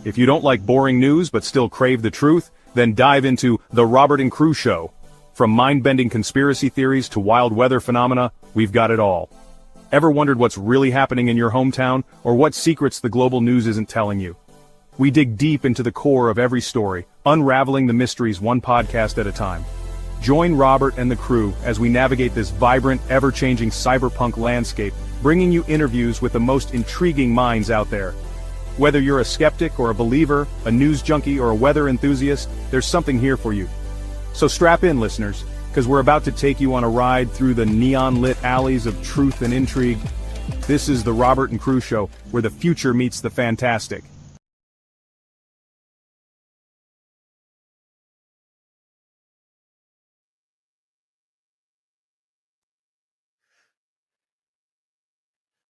If you don't like boring news but still crave the truth, then dive into The Robert and Crew Show. From mind-bending conspiracy theories to wild weather phenomena, we've got it all. Ever wondered what's really happening in your hometown, or what secrets the global news isn't telling you? We dig deep into the core of every story, unraveling the mysteries one podcast at a time. Join Robert and the crew as we navigate this vibrant, ever-changing cyberpunk landscape, bringing you interviews with the most intriguing minds out there. Whether you're a skeptic or a believer, a news junkie or a weather enthusiast, there's something here for you. So strap in, listeners, because we're about to take you on a ride through the neon-lit alleys of truth and intrigue. This is the Robert and Crew Show, where the future meets the fantastic.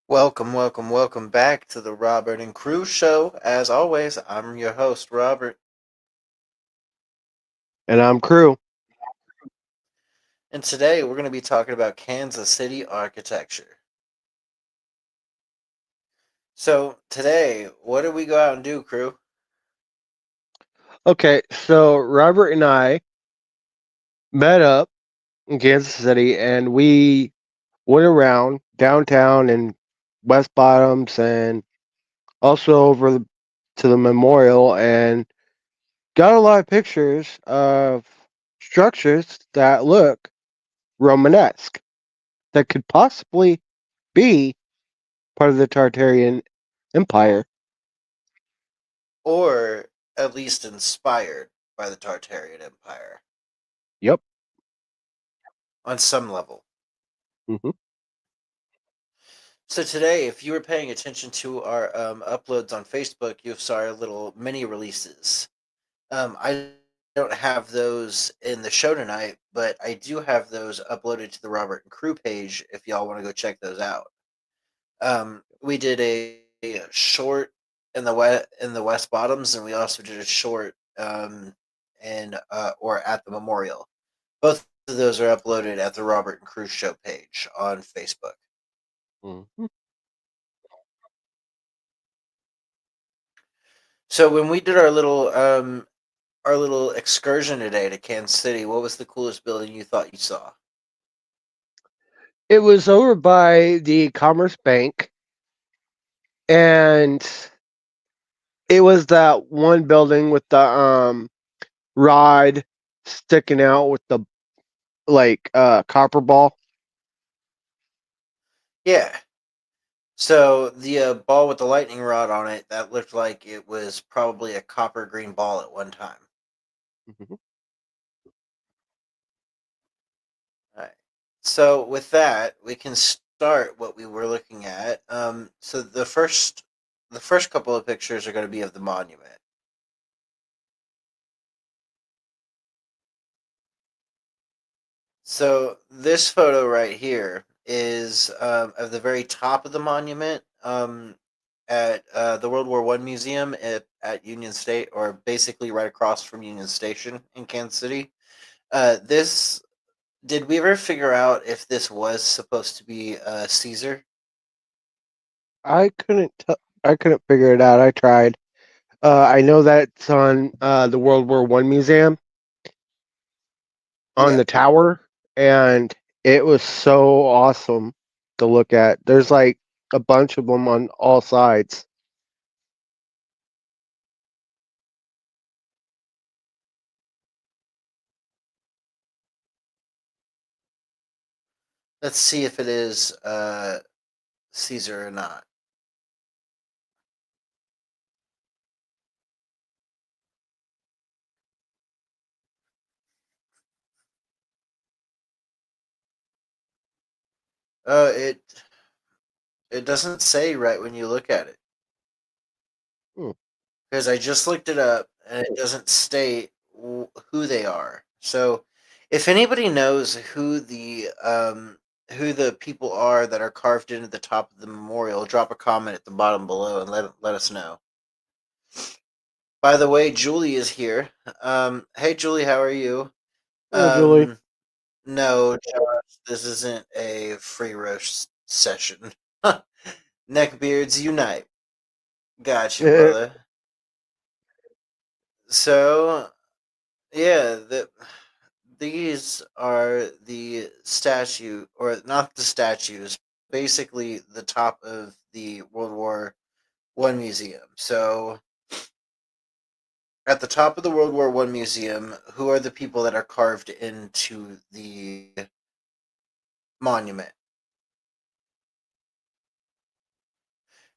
Welcome back to the Robert and Crew Show. As always, I'm your host, Robert. And I'm Crew. And today we're going to be talking about Kansas City architecture. So, today, what did we go out and do, Crew? Okay, so Robert and I met up in Kansas City and we went around downtown and West Bottoms and also to the memorial and got a lot of pictures of structures that look Romanesque that could possibly be part of the Tartarian Empire. Or at least inspired by the Tartarian Empire. Yep. On some level. Mm-hmm. So today, if you were paying attention to our uploads on Facebook, you saw our little mini releases. I don't have those in the show tonight, but I do have those uploaded to the Robert and Crew page if y'all want to go check those out. We did a short in the West Bottoms, and we also did a short or at the memorial. Both of those are uploaded at the Robert and Crew Show page on Facebook. Mm-hmm. So when we did our little excursion today to Kansas City, what was the coolest building you thought you saw? It was over by the Commerce Bank, and it was that one building with the rod sticking out with the copper ball. Yeah. So the ball with the lightning rod on it, that looked like it was probably a copper green ball at one time. Mm-hmm. All right. So with that, we can start what we were looking at. So the first couple of pictures are going to be of the monument. So this photo right here is of the very top of the monument at the World War I Museum at Union State, or basically right across from Union Station in Kansas City. This Did we ever figure out if this was supposed to be Caesar? I couldn't figure it out. I tried. I know that it's on the World War I Museum on Yeah. the tower, and it was so awesome to look at. There's like a bunch of them on all sides. Let's see if it is Caesar or not. It doesn't say right when you look at it, Hmm. because I just looked it up and it doesn't state who they are. So, if anybody knows who the people are that are carved into the top of the memorial, drop a comment at the bottom below and let us know. By the way, Julie is here. Hey Julie, how are you? Hello, Julie. Um, no, Josh, this isn't a free roast session. Neckbeards unite. Gotcha, brother. So yeah, these are the statue, or not the statues, basically the top of the World War I museum. So at the top of the World War I museum, who are the people that are carved into the monument?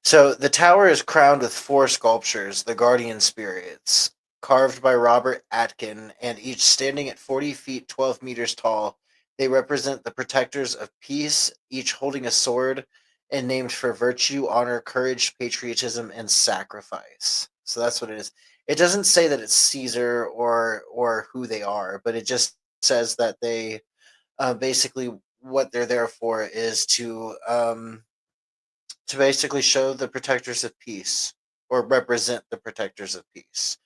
So the tower is crowned with four sculptures, the guardian spirits, carved by Robert Atkin, and each standing at 40 feet 12 meters tall. They represent the protectors of peace, each holding a sword and named for virtue, honor, courage, patriotism, and sacrifice. So that's what it is. It doesn't say that it's Caesar or who they are, but it just says that they basically what they're there for is to basically show the protectors of peace or represent the protectors of peace,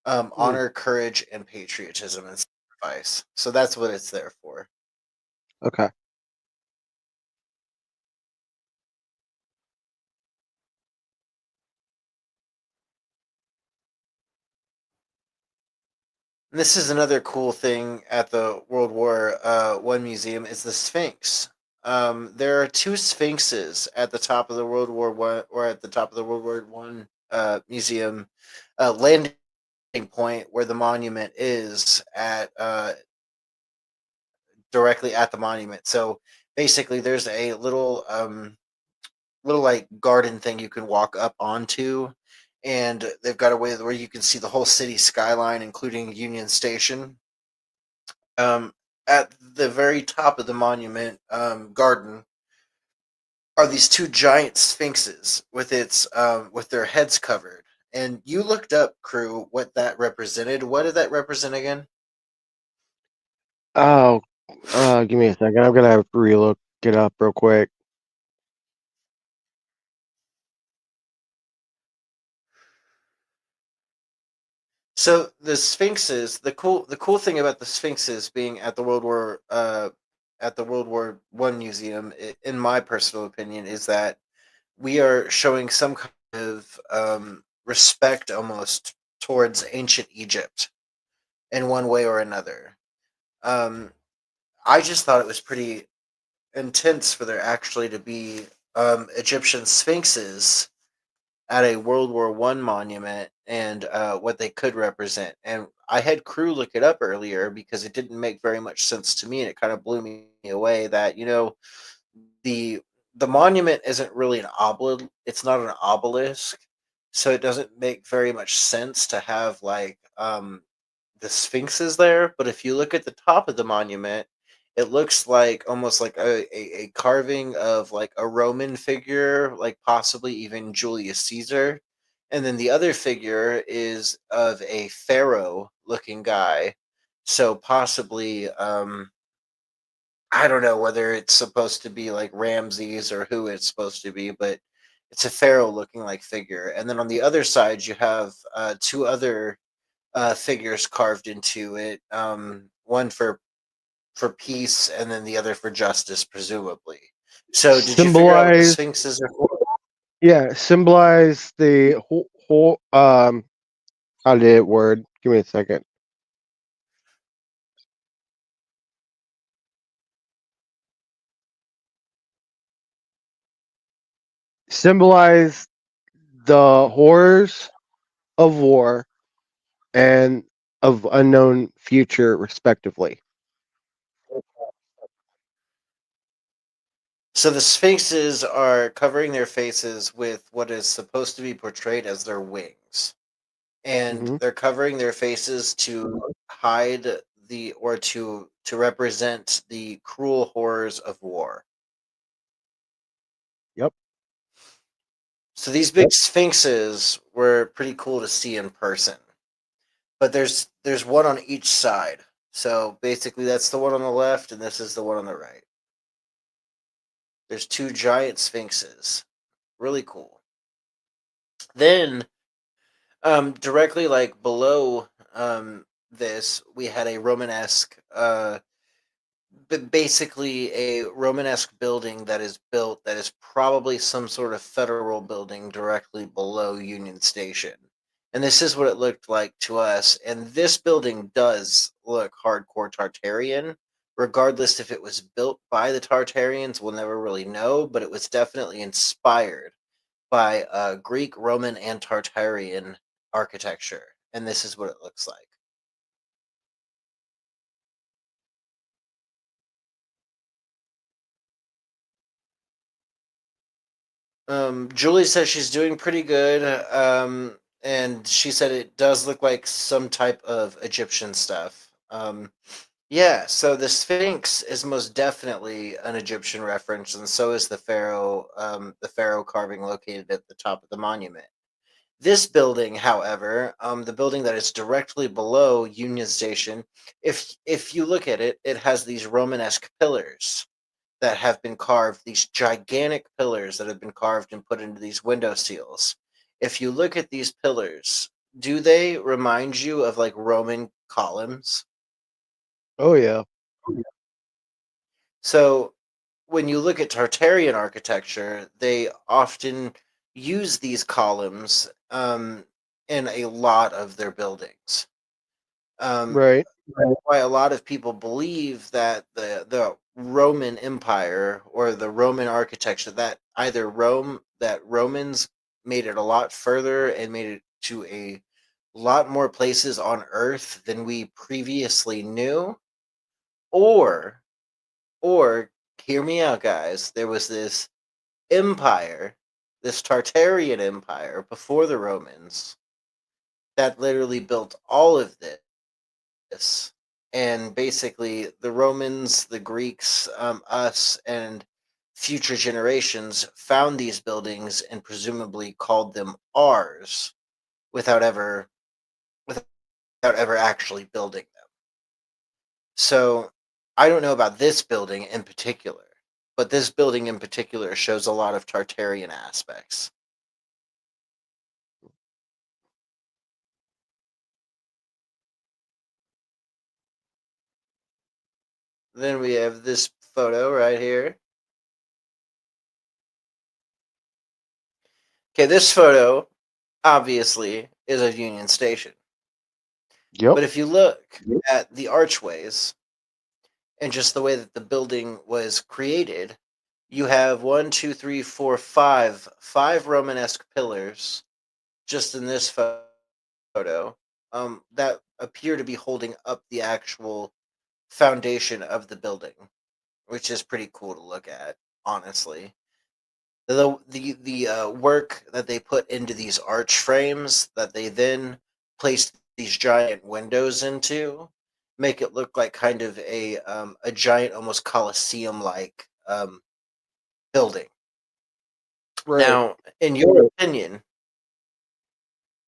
Hmm. honor, courage, and patriotism and sacrifice. So that's what it's there for. Okay. And this is another cool thing at the World War I museum is the Sphinx. There are two sphinxes at the top of the World War I, or at the top of the World War I museum landing point where the monument is at directly at the monument. So basically, there's a little like garden thing you can walk up onto, and they've got a way where you can see the whole city skyline, including Union Station. Um, at the very top of the monument garden are these two giant sphinxes with their heads covered. And you looked up, crew, what that represented. What did that represent again? Oh, give me a second. I'm gonna relook it up real quick. So the sphinxes, the cool thing about the sphinxes being at the World War I museum, in my personal opinion, is that we are showing some kind of respect almost towards ancient Egypt in one way or another. Um, I just thought it was pretty intense for there actually to be Egyptian sphinxes at a World War I monument and what they could represent. And I had crew look it up earlier because it didn't make very much sense to me, and it kind of blew me away that the the monument isn't really an obelisk. It's not an obelisk, so it doesn't make very much sense to have like the Sphinx is there, but if you look at the top of the monument, it looks like almost like a carving of like a Roman figure, like possibly even Julius Caesar. And then the other figure is of a pharaoh looking guy. So possibly, I don't know whether it's supposed to be like Ramses or who it's supposed to be, but it's a pharaoh looking like figure. And then on the other side, you have two other figures carved into it. One for peace, and then the other for justice, presumably. So, did you figure out what the Symbolize, sphinxes are for? yeah, symbolize the whole. How did it word? Give me a second. Symbolize the horrors of war and of unknown future, respectively. So the sphinxes are covering their faces with what is supposed to be portrayed as their wings, and Hmm. they're covering their faces to hide the or to represent the cruel horrors of war. Yep. So these big sphinxes were pretty cool to see in person. But there's one on each side. So basically, that's the one on the left, and this is the one on the right. There's two giant sphinxes. Really cool. Then, directly like below this, we had a Romanesque, but basically a Romanesque building that is built that is probably some sort of federal building directly below Union Station. And this is what it looked like to us. And this building does look hardcore Tartarian. Regardless if it was built by the Tartarians, we'll never really know, but it was definitely inspired by Greek, Roman, and Tartarian architecture. And this is what it looks like. Julie says she's doing pretty good. And she said it does look like some type of Egyptian stuff. Yeah, so the Sphinx is most definitely an Egyptian reference, and so is the pharaoh carving located at the top of the monument. This building, however, the building that is directly below Union Station, if you look at it, it has these Romanesque pillars that have been carved, these gigantic pillars that have been carved and put into these window seals. If you look at these pillars, do they remind you of like Roman columns? Oh yeah. So when you look at Tartarian architecture, they often use these columns in a lot of their buildings. Um, Right. why a lot of people believe that the Roman Empire or the Roman architecture that either Romans made it a lot further and made it to a lot more places on Earth than we previously knew, or hear me out, guys. There was this empire, this Tartarian empire before the Romans that literally built all of this. And basically, the Romans, the Greeks, us, and future generations found these buildings and presumably called them ours without ever without ever actually building them. So I don't know about this building in particular, but this building in particular shows a lot of Tartarian aspects. Then we have this photo right here. Okay, this photo obviously is of Union Station. Yep. But if you look at the archways and just the way that the building was created, you have one, two, three, four, five Romanesque pillars just in this photo that appear to be holding up the actual foundation of the building, which is pretty cool to look at, honestly. The work that they put into these arch frames that they then placed these giant windows into make it look like kind of a giant, almost coliseum like building. Right. Now, in your opinion,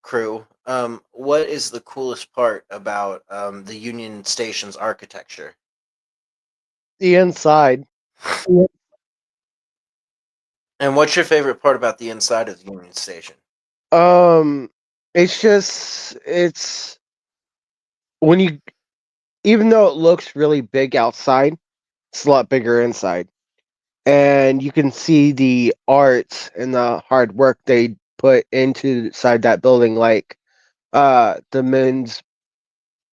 crew, what is the coolest part about the Union Station's architecture? The inside. And what's your favorite part about the inside of the Union Station? Um, it's when you, even though it looks really big outside, it's a lot bigger inside, and you can see the art and the hard work they put into inside that building, like the men's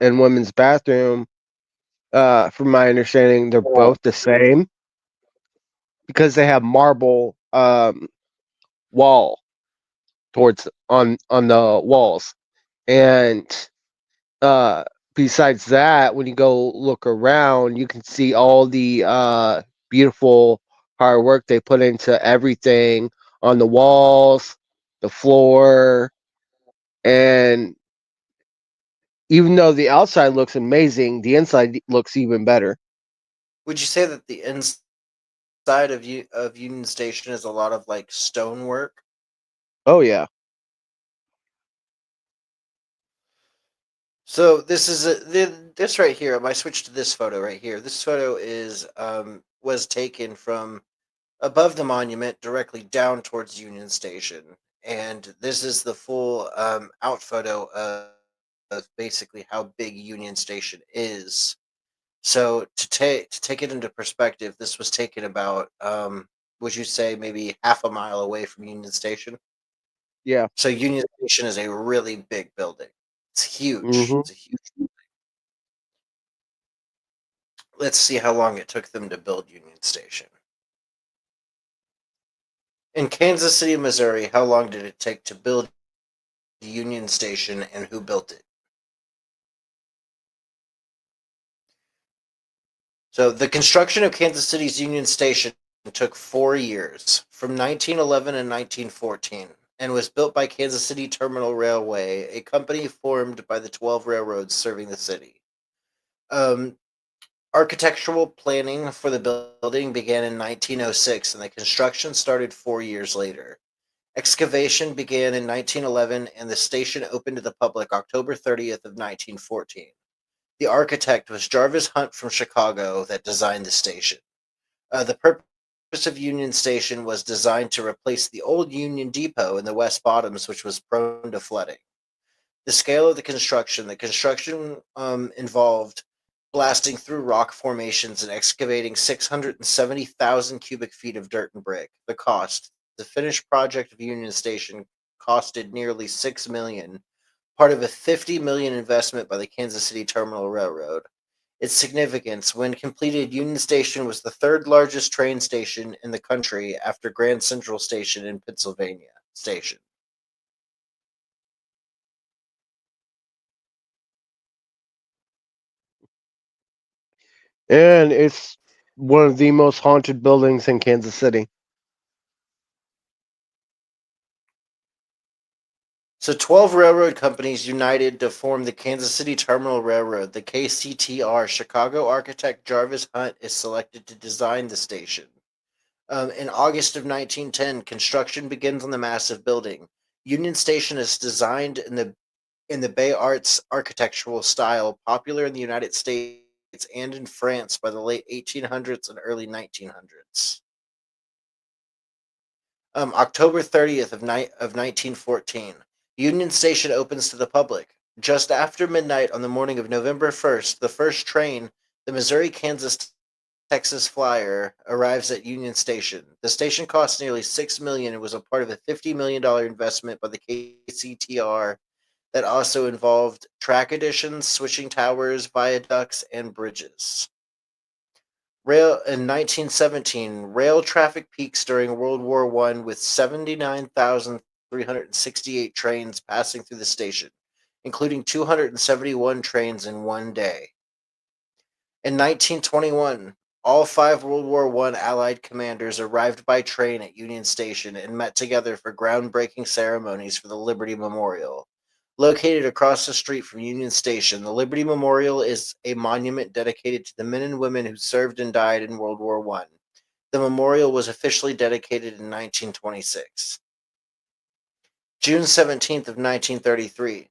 and women's bathroom. From my understanding, they're both the same because they have marble wall towards on the walls. And uh besides that, when you go look around, you can see all the beautiful hard work they put into everything on the walls, the floor, and even though the outside looks amazing, the inside looks even better. Would you say that the inside of Union Station is a lot of like stonework? Oh yeah. So this is this right here. I switch to this photo right here. This photo is was taken from above the monument directly down towards Union Station, and this is the full out photo of basically how big Union Station is. So to take it into perspective, this was taken about would you say maybe half a mile away from Union Station? Yeah. So Union Station is a really big building. It's huge. Mm-hmm. It's a huge. Let's see how long it took them to build Union Station. In Kansas City, Missouri, how long did it take to build Union Station and who built it? So the construction of Kansas City's Union Station took 4 years, from 1911 and 1914, and was built by Kansas City Terminal Railway, a company formed by the 12 railroads serving the city. Um, Architectural planning for the building began in 1906, and the construction started 4 years later. Excavation began in 1911, and the station opened to the public October 30th of 1914. The architect was Jarvis Hunt from Chicago that designed the station. The purpose of Union Station was designed to replace the old Union Depot in the West Bottoms, which was prone to flooding. The scale of the construction involved blasting through rock formations and excavating 670,000 cubic feet of dirt and brick. The cost, the finished project of Union Station costed nearly $6 million, part of a $50 million investment by the Kansas City Terminal Railroad. Its significance: when completed, Union Station was the third largest train station in the country after Grand Central Station in Pennsylvania Station. And it's one of the most haunted buildings in Kansas City. So 12 railroad companies united to form the Kansas City Terminal Railroad. The KCTR. Chicago architect Jarvis Hunt is selected to design the station. In August of 1910, construction begins on the massive building. Union Station is designed in the Bay Arts architectural style, popular in the United States and in France by the late 1800s and early 1900s. October 30th of 1914, Union Station opens to the public. Just after midnight on the morning of November 1st, the first train, the Missouri Kansas Texas Flyer, arrives at Union Station. The station cost nearly $6 million and was a part of a $50 million investment by the KCTR that also involved track additions, switching towers, viaducts, and bridges. Rail in 1917, rail traffic peaks during World War I with 79,368 trains passing through the station, including 271 trains in one day. In 1921, all 5 World War I Allied commanders arrived by train at Union Station and met together for groundbreaking ceremonies for the Liberty Memorial. Located across the street from Union Station, the Liberty Memorial is a monument dedicated to the men and women who served and died in World War I. The memorial was officially dedicated in 1926. June 17th of 1933.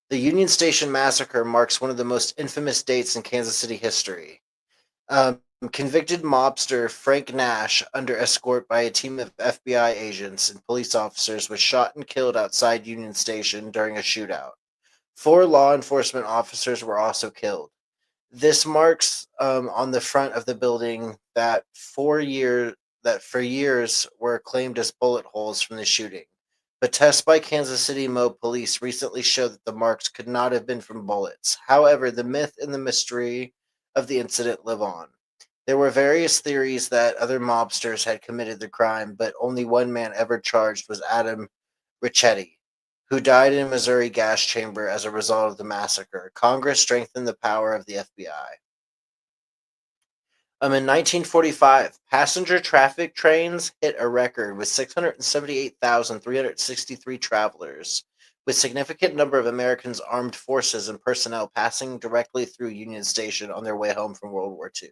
The Union Station Massacre marks one of the most infamous dates in Kansas City history. Convicted mobster Frank Nash, under escort by a team of FBI agents and police officers, was shot and killed outside Union Station during a shootout. 4 law enforcement officers were also killed. This marks on the front of the building that for years were claimed as bullet holes from the shooting. But tests by Kansas City Mo police recently showed that the marks could not have been from bullets. However, the myth and the mystery of the incident live on. There were various theories that other mobsters had committed the crime, but only one man ever charged was Adam Richetti, who died in a Missouri gas chamber as a result of the massacre. Congress strengthened the power of the FBI. In 1945, passenger traffic trains hit a record with 678,363 travelers, with significant number of Americans' armed forces and personnel passing directly through Union Station on their way home from World War II.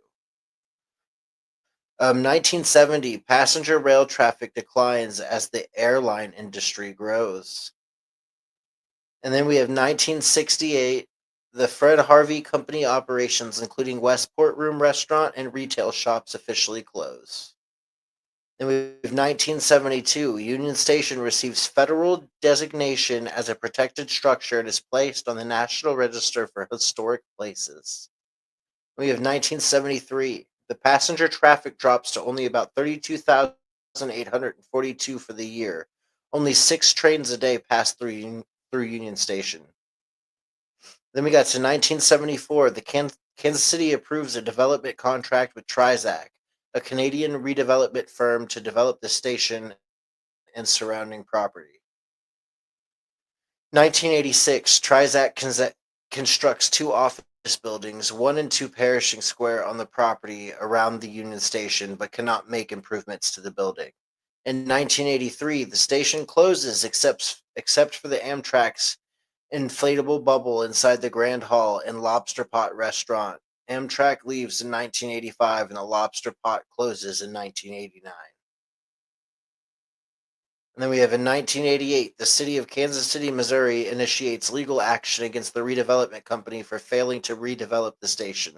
1970, passenger rail traffic declines as the airline industry grows. And then we have 1968, the Fred Harvey Company operations, including Westport Room Restaurant and retail shops, officially close. Then we have 1972, Union Station receives federal designation as a protected structure and is placed on the National Register for Historic Places. We have 1973, the passenger traffic drops to only about 32,842 for the year, Only 6 trains a day pass through Union Station. Then we got to 1974. The Kansas City approves a development contract with Trizac, a Canadian redevelopment firm, to develop the station and surrounding property. 1986, Trizac constructs 2 office buildings, 1 and 2 Perishing Square, on the property around the Union Station, but cannot make improvements to the building. In 1983, the station closes except for the Amtrak's inflatable bubble inside the Grand Hall and Lobster Pot restaurant. Amtrak leaves in 1985 and the Lobster Pot closes in 1989. And then we have in 1988, the city of Kansas City, Missouri initiates legal action against the redevelopment company for failing to redevelop the station.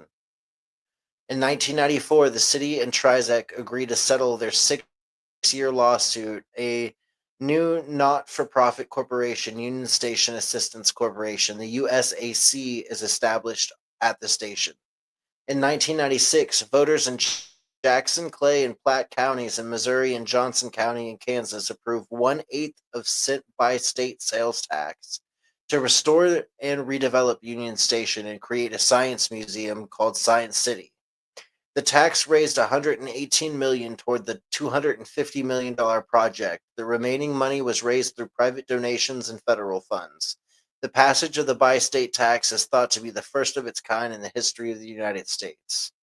In 1994, the city and Trizac agree to settle their 6-year lawsuit. A new not-for-profit corporation, Union Station Assistance Corporation, the USAC, is established at the station. In 1996, voters in Jackson, Clay, and Platte counties in Missouri and Johnson County in Kansas approved 1/8 of cent by state sales tax to restore and redevelop Union Station and create a science museum called Science City. The tax raised $118 million toward the $250 million project. The remaining money was raised through private donations and federal funds. The passage of the bi-state tax is thought to be the first of its kind in the history of the United States.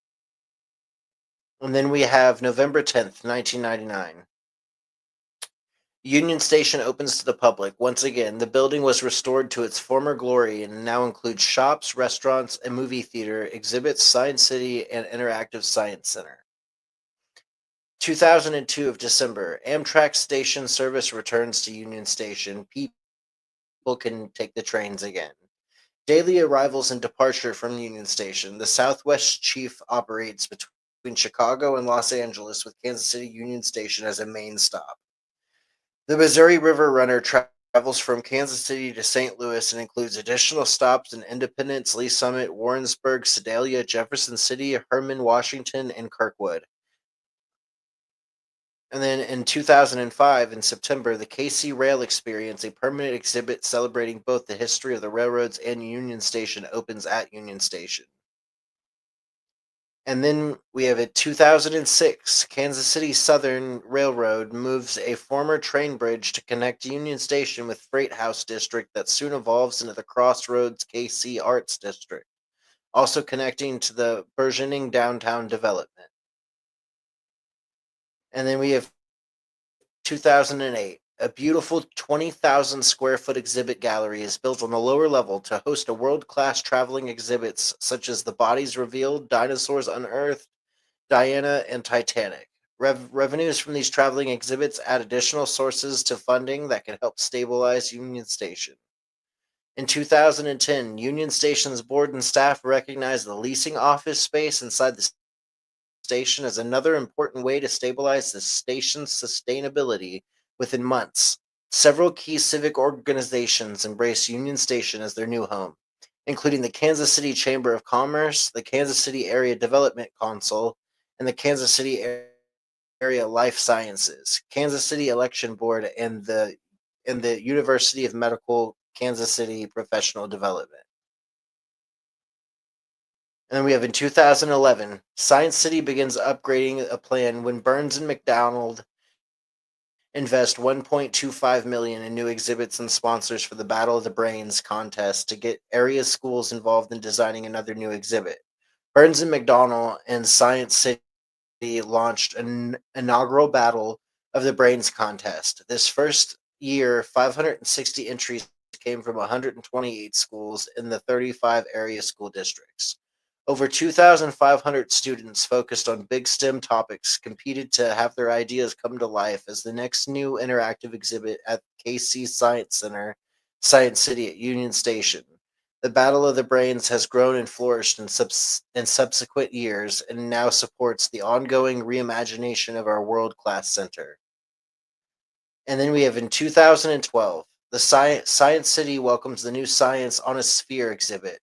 And then we have November 10th, 1999. Union Station opens to the public. Once again, the building was restored to its former glory and now includes shops, restaurants, a movie theater, exhibits, Science City, and interactive science center. 2002 of December, Amtrak station service returns to Union Station. People can take the trains again. Daily arrivals and departure from Union Station. The Southwest Chief operates between Chicago and Los Angeles, with Kansas City Union Station as a main stop. The Missouri River Runner travels from Kansas City to St. Louis and includes additional stops in Independence, Lee Summit, Warrensburg, Sedalia, Jefferson City, Herman, Washington, and Kirkwood. And then in 2005, in September, the KC Rail Experience, a permanent exhibit celebrating both the history of the railroads and Union Station, opens at Union Station. And then we have in 2006, Kansas City Southern Railroad moves a former train bridge to connect Union Station with Freight House District that soon evolves into the Crossroads KC Arts District, also connecting to the burgeoning downtown development. And then we have 2008. A beautiful 20,000 square foot exhibit gallery is built on the lower level to host a world-class traveling exhibits such as The Bodies Revealed, Dinosaurs Unearthed, Diana, and Titanic. Revenues from these traveling exhibits add additional sources to funding that can help stabilize Union Station. In 2010, Union Station's board and staff recognized the leasing office space inside the station as another important way to stabilize the station's sustainability. Within months, several key civic organizations embraced Union Station as their new home, including the Kansas City Chamber of Commerce, the Kansas City Area Development Council, and the Kansas City Area Life Sciences, Kansas City Election Board, and the University of Medical Kansas City Professional Development. And then we have in 2011, Science City begins upgrading a plan when Burns and McDonald invest $1.25 million in new exhibits and sponsors for the Battle of the Brains contest to get area schools involved in designing another new exhibit. Burns and McDonald and Science City launched an inaugural Battle of the Brains contest. This first year, 560 entries came from 128 schools in the 35 area school districts. Over 2,500 students focused on big STEM topics competed to have their ideas come to life as the next new interactive exhibit at KC Science Center, Science City at Union Station. The Battle of the Brains has grown and flourished in subsequent years and now supports the ongoing reimagination of our world-class center. And then we have in 2012, the Science City welcomes the new Science on a Sphere exhibit,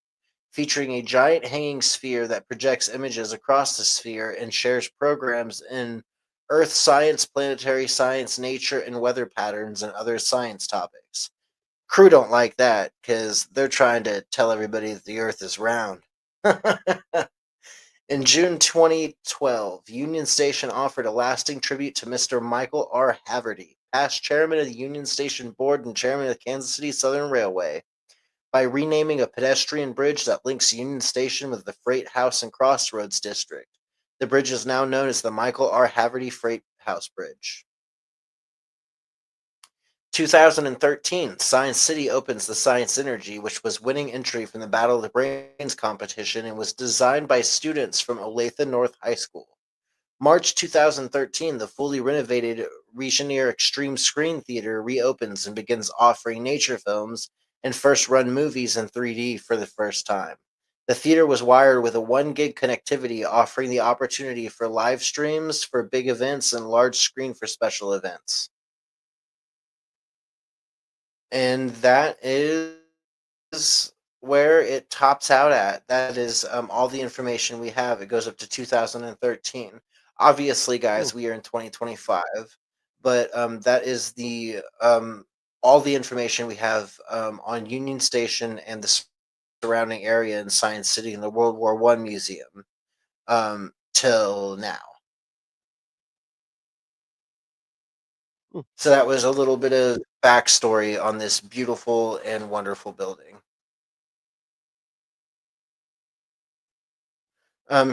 featuring a giant hanging sphere that projects images across the sphere and shares programs in earth science, planetary science, nature and weather patterns, and other science topics. Crew don't like that because they're trying to tell everybody that the earth is round. In June 2012, Union Station offered a lasting tribute to Mr. Michael R. Haverty, past chairman of the Union Station Board and chairman of the Kansas City Southern Railway, by renaming a pedestrian bridge that links Union Station with the Freight House and Crossroads District. The bridge is now known as the Michael R. Haverty Freight House Bridge. 2013, Science City opens the Science Energy, which was winning entry from the Battle of the Brains competition and was designed by students from Olathe North High School. March 2013, the fully renovated Reginier Extreme Screen Theater reopens and begins offering nature films and first-run movies in 3D for the first time. The theater was wired with a 1 gig connectivity, offering the opportunity for live streams for big events and large screen for special events. And that is where it tops out at. That is all the information we have. It goes up to 2013. Obviously, guys, we are in 2025, but that is the all the information we have on Union Station and the surrounding area in Science City and the World War I Museum till now. So that was a little bit of backstory on this beautiful and wonderful building.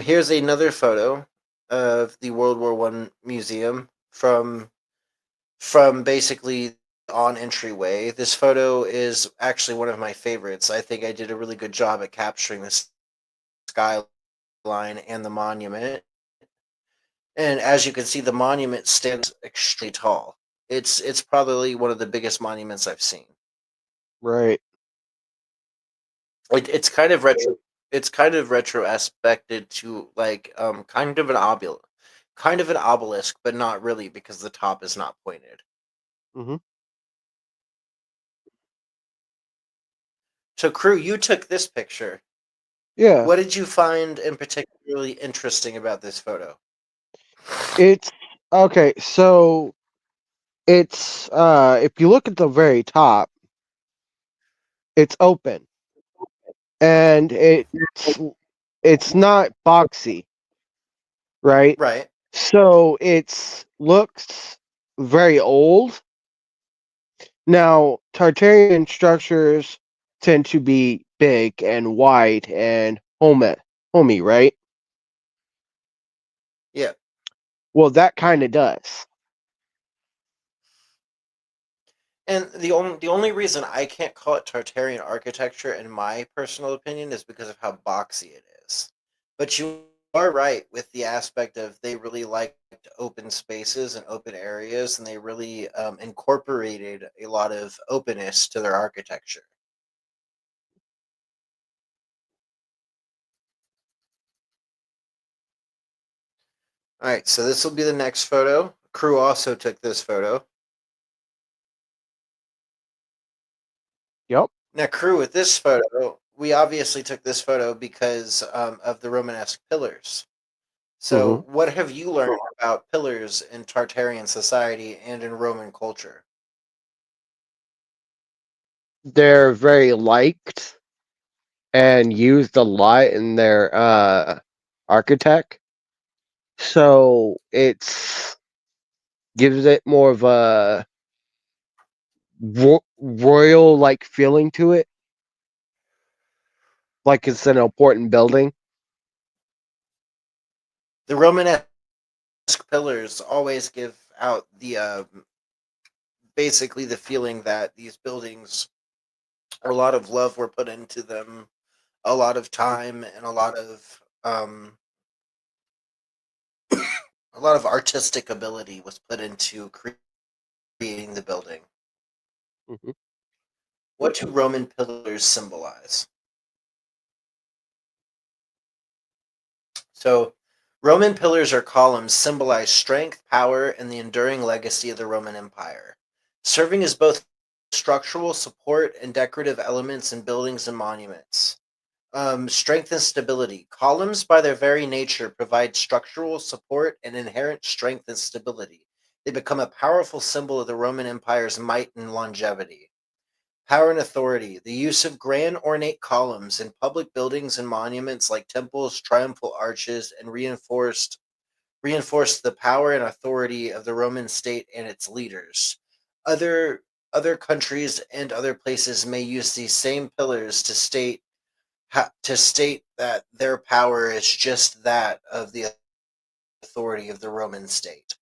Here's another photo of the World War I Museum from basically on entryway. This photo is actually one of my favorites. I think I did a really good job at capturing the skyline and the monument. And as you can see, the monument stands extremely tall. It's probably one of the biggest monuments I've seen. Right. It's kind of retro. It's kind of retro aspected to like kind of an obelisk, but not really because the top is not pointed. Mm-hmm. So, crew, you took this picture. Yeah. What did you find in particularly interesting about this photo? It's okay. So it's if you look at the very top, it's open, and it's not boxy, right? Right. So it's looks very old. Now, Tartarian structures tend to be big and wide and homey, right? Yeah. Well, that kind of does. And the only reason I can't call it Tartarian architecture, in my personal opinion, is because of how boxy it is. But you are right with the aspect of they really liked open spaces and open areas, and they really incorporated a lot of openness to their architecture. All right, so this will be the next photo. Crew also took this photo. Yep. Now, crew, with this photo, we obviously took this photo because of the Romanesque pillars. So, Hmm. what have you learned about pillars in Tartarian society and in Roman culture? They're very liked and used a lot in their architect. So it's gives it more of a royal like feeling to it, like it's an important building. The Romanesque pillars always give out the basically the feeling that these buildings, a lot of love were put into them, a lot of time, and a lot of artistic ability was put into creating the building. Hmm. What do Roman pillars symbolize? So, Roman pillars or columns symbolize strength, power, and the enduring legacy of the Roman Empire, serving as both structural support and decorative elements in buildings and monuments. Strength and stability. Columns, by their very nature, provide structural support and inherent strength and stability. They become a powerful symbol of the Roman Empire's might and longevity. Power and authority. The use of grand ornate columns in public buildings and monuments like temples, triumphal arches, and reinforced the power and authority of the Roman state and its leaders. Other other countries and other places may use these same pillars to state that their power is just that of the authority of the Roman state.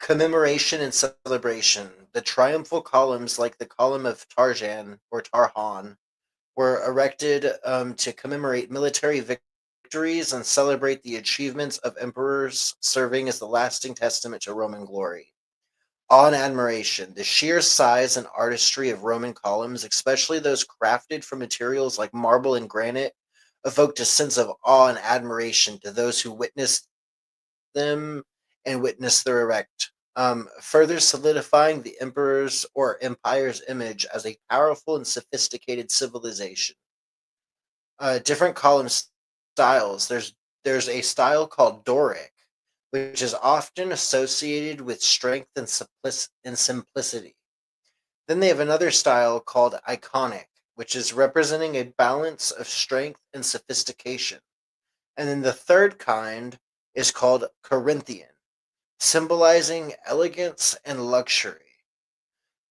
Commemoration and celebration. The triumphal columns, like the column of Tarjan or Tarhan, were erected to commemorate military victories and celebrate the achievements of emperors, serving as the lasting testament to Roman glory. Awe and admiration. The sheer size and artistry of Roman columns, especially those crafted from materials like marble and granite, evoked a sense of awe and admiration to those who witnessed them and witnessed their erect, further solidifying the emperor's or empire's image as a powerful and sophisticated civilization. Different column styles. There's a style called Doric, which is often associated with strength and simplicity. Then they have another style called Iconic, which is representing a balance of strength and sophistication. And then the third kind is called Corinthian, symbolizing elegance and luxury.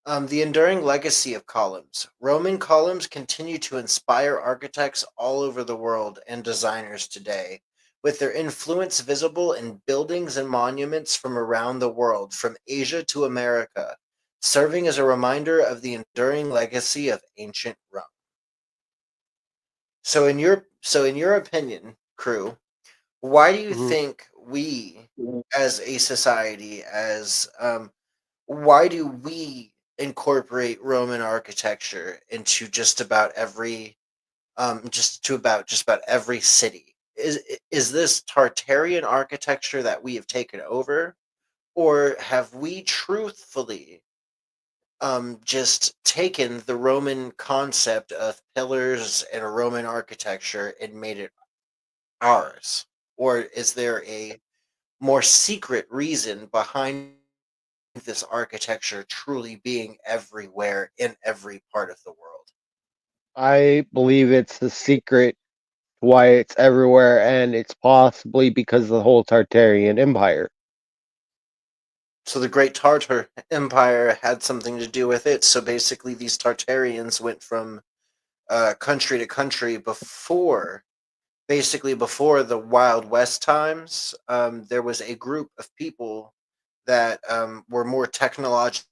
The enduring legacy of columns. Roman columns continue to inspire architects all over the world and designers today, with their influence visible in buildings and monuments from around the world, from Asia to America, serving as a reminder of the enduring legacy of ancient Rome. So in your opinion, crew, why do you Mhm. think we, as a society, as why do we incorporate Roman architecture into just about every city? Is this Tartarian architecture that we have taken over, or have we truthfully just taken the Roman concept of pillars and Roman architecture and made it ours? Or is there a more secret reason behind this architecture truly being everywhere in every part of the world? I believe it's the secret why it's everywhere, and it's possibly because of the whole Tartarian Empire. So the Great Tartar Empire had something to do with it. So basically, these Tartarians went from country to country before the Wild West times. There was a group of people that were more technologically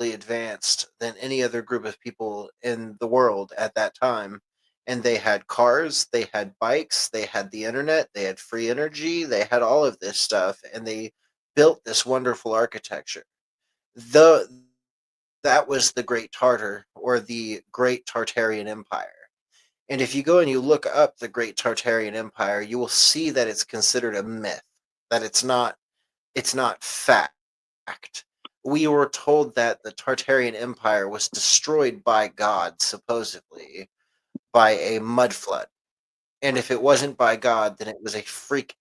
advanced than any other group of people in the world at that time. And they had cars, they had bikes, they had the internet, they had free energy, they had all of this stuff, and they built this wonderful architecture. The That was the Great Tartar or the Great Tartarian Empire. And if you go and you look up the Great Tartarian Empire, you will see that it's considered a myth, that it's not fact. We were told that the Tartarian Empire was destroyed by God, supposedly, by a mud flood. And if it wasn't by God, then it was a freak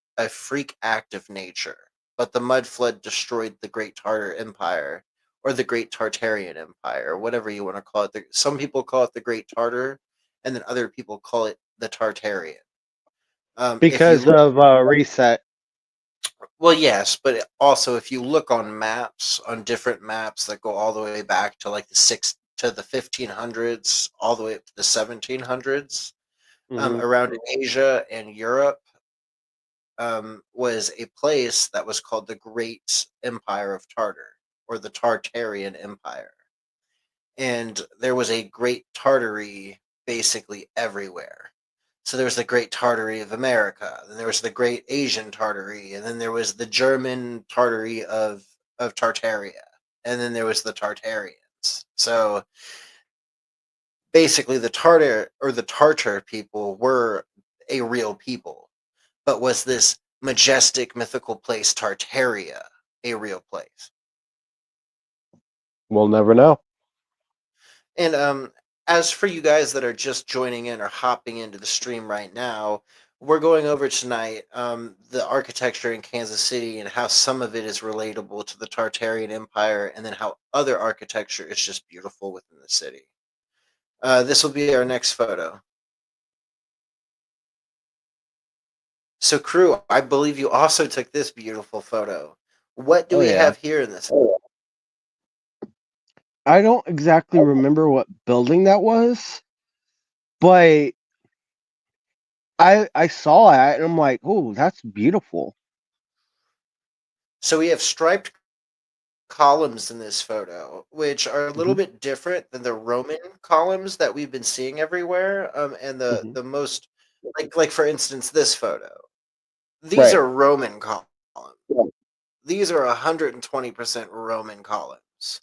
act of nature. But the mud flood destroyed the Great Tartar Empire, or the Great Tartarian Empire, or whatever you want to call it. Some people call it the Great Tartar, and then other people call it the Tartarian. If you Because look of reset. Well, yes, but also if you look on maps, on different maps that go all the way back to like the 1500s, all the way up to the 1700s, Hmm. around in Asia and Europe, was a place that was called the Great Empire of Tartar, or the Tartarian Empire. And there was a Great Tartary basically everywhere. So there was the Great Tartary of America, then there was the Great Asian Tartary, and then there was the German Tartary of Tartaria, and then there was the Tartarians. So basically, the Tartar people were a real people, but was this majestic mythical place Tartaria a real place? We'll never know. And as for you guys that are just joining in or hopping into the stream right now, we're going over tonight the architecture in Kansas City and how some of it is relatable to the Tartarian Empire, and then how other architecture is just beautiful within the city. This will be our next photo. So, crew, I believe you also took this beautiful photo. What do Oh we yeah. have here in this? I don't exactly remember what building that was, but I saw it and I'm like, oh, that's beautiful. So we have striped columns in this photo, which are a little Hmm. bit different than the Roman columns that we've been seeing everywhere. And the Hmm. the most like for instance, this photo. These Right. are Roman columns. These are 120% Roman columns.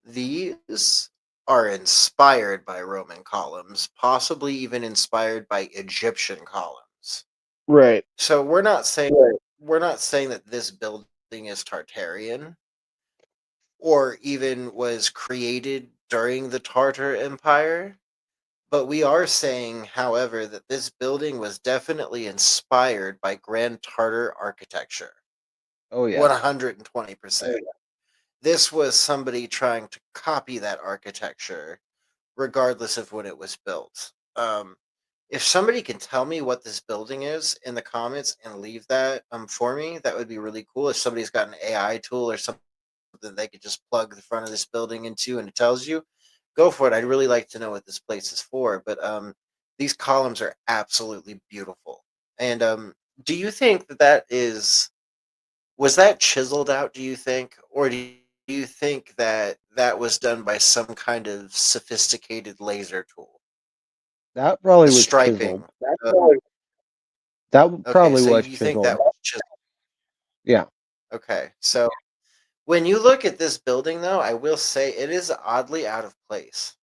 These are inspired by Roman columns, possibly even inspired by Egyptian columns. Right. So we're not saying that this building is Tartarian or even was created during the Tartar Empire, but we are saying, however, that this building was definitely inspired by Grand Tartar architecture. Oh yeah. 120%. This was somebody trying to copy that architecture regardless of when it was built. If somebody can tell me what this building is in the comments and leave that for me, that would be really cool. If somebody's got an AI tool or something that they could just plug the front of this building into and it tells you, go for it. I'd really like to know what this place is for. But these columns are absolutely beautiful. And do you think that was that chiseled out? Do you think, or do you think that that was done by some kind of sophisticated laser tool? That probably The was striping. chiseled. Uh, That okay, probably so was you think that chiseled. was chiseled? Yeah. Okay, so when you look at this building, though, I will say it is oddly out of place.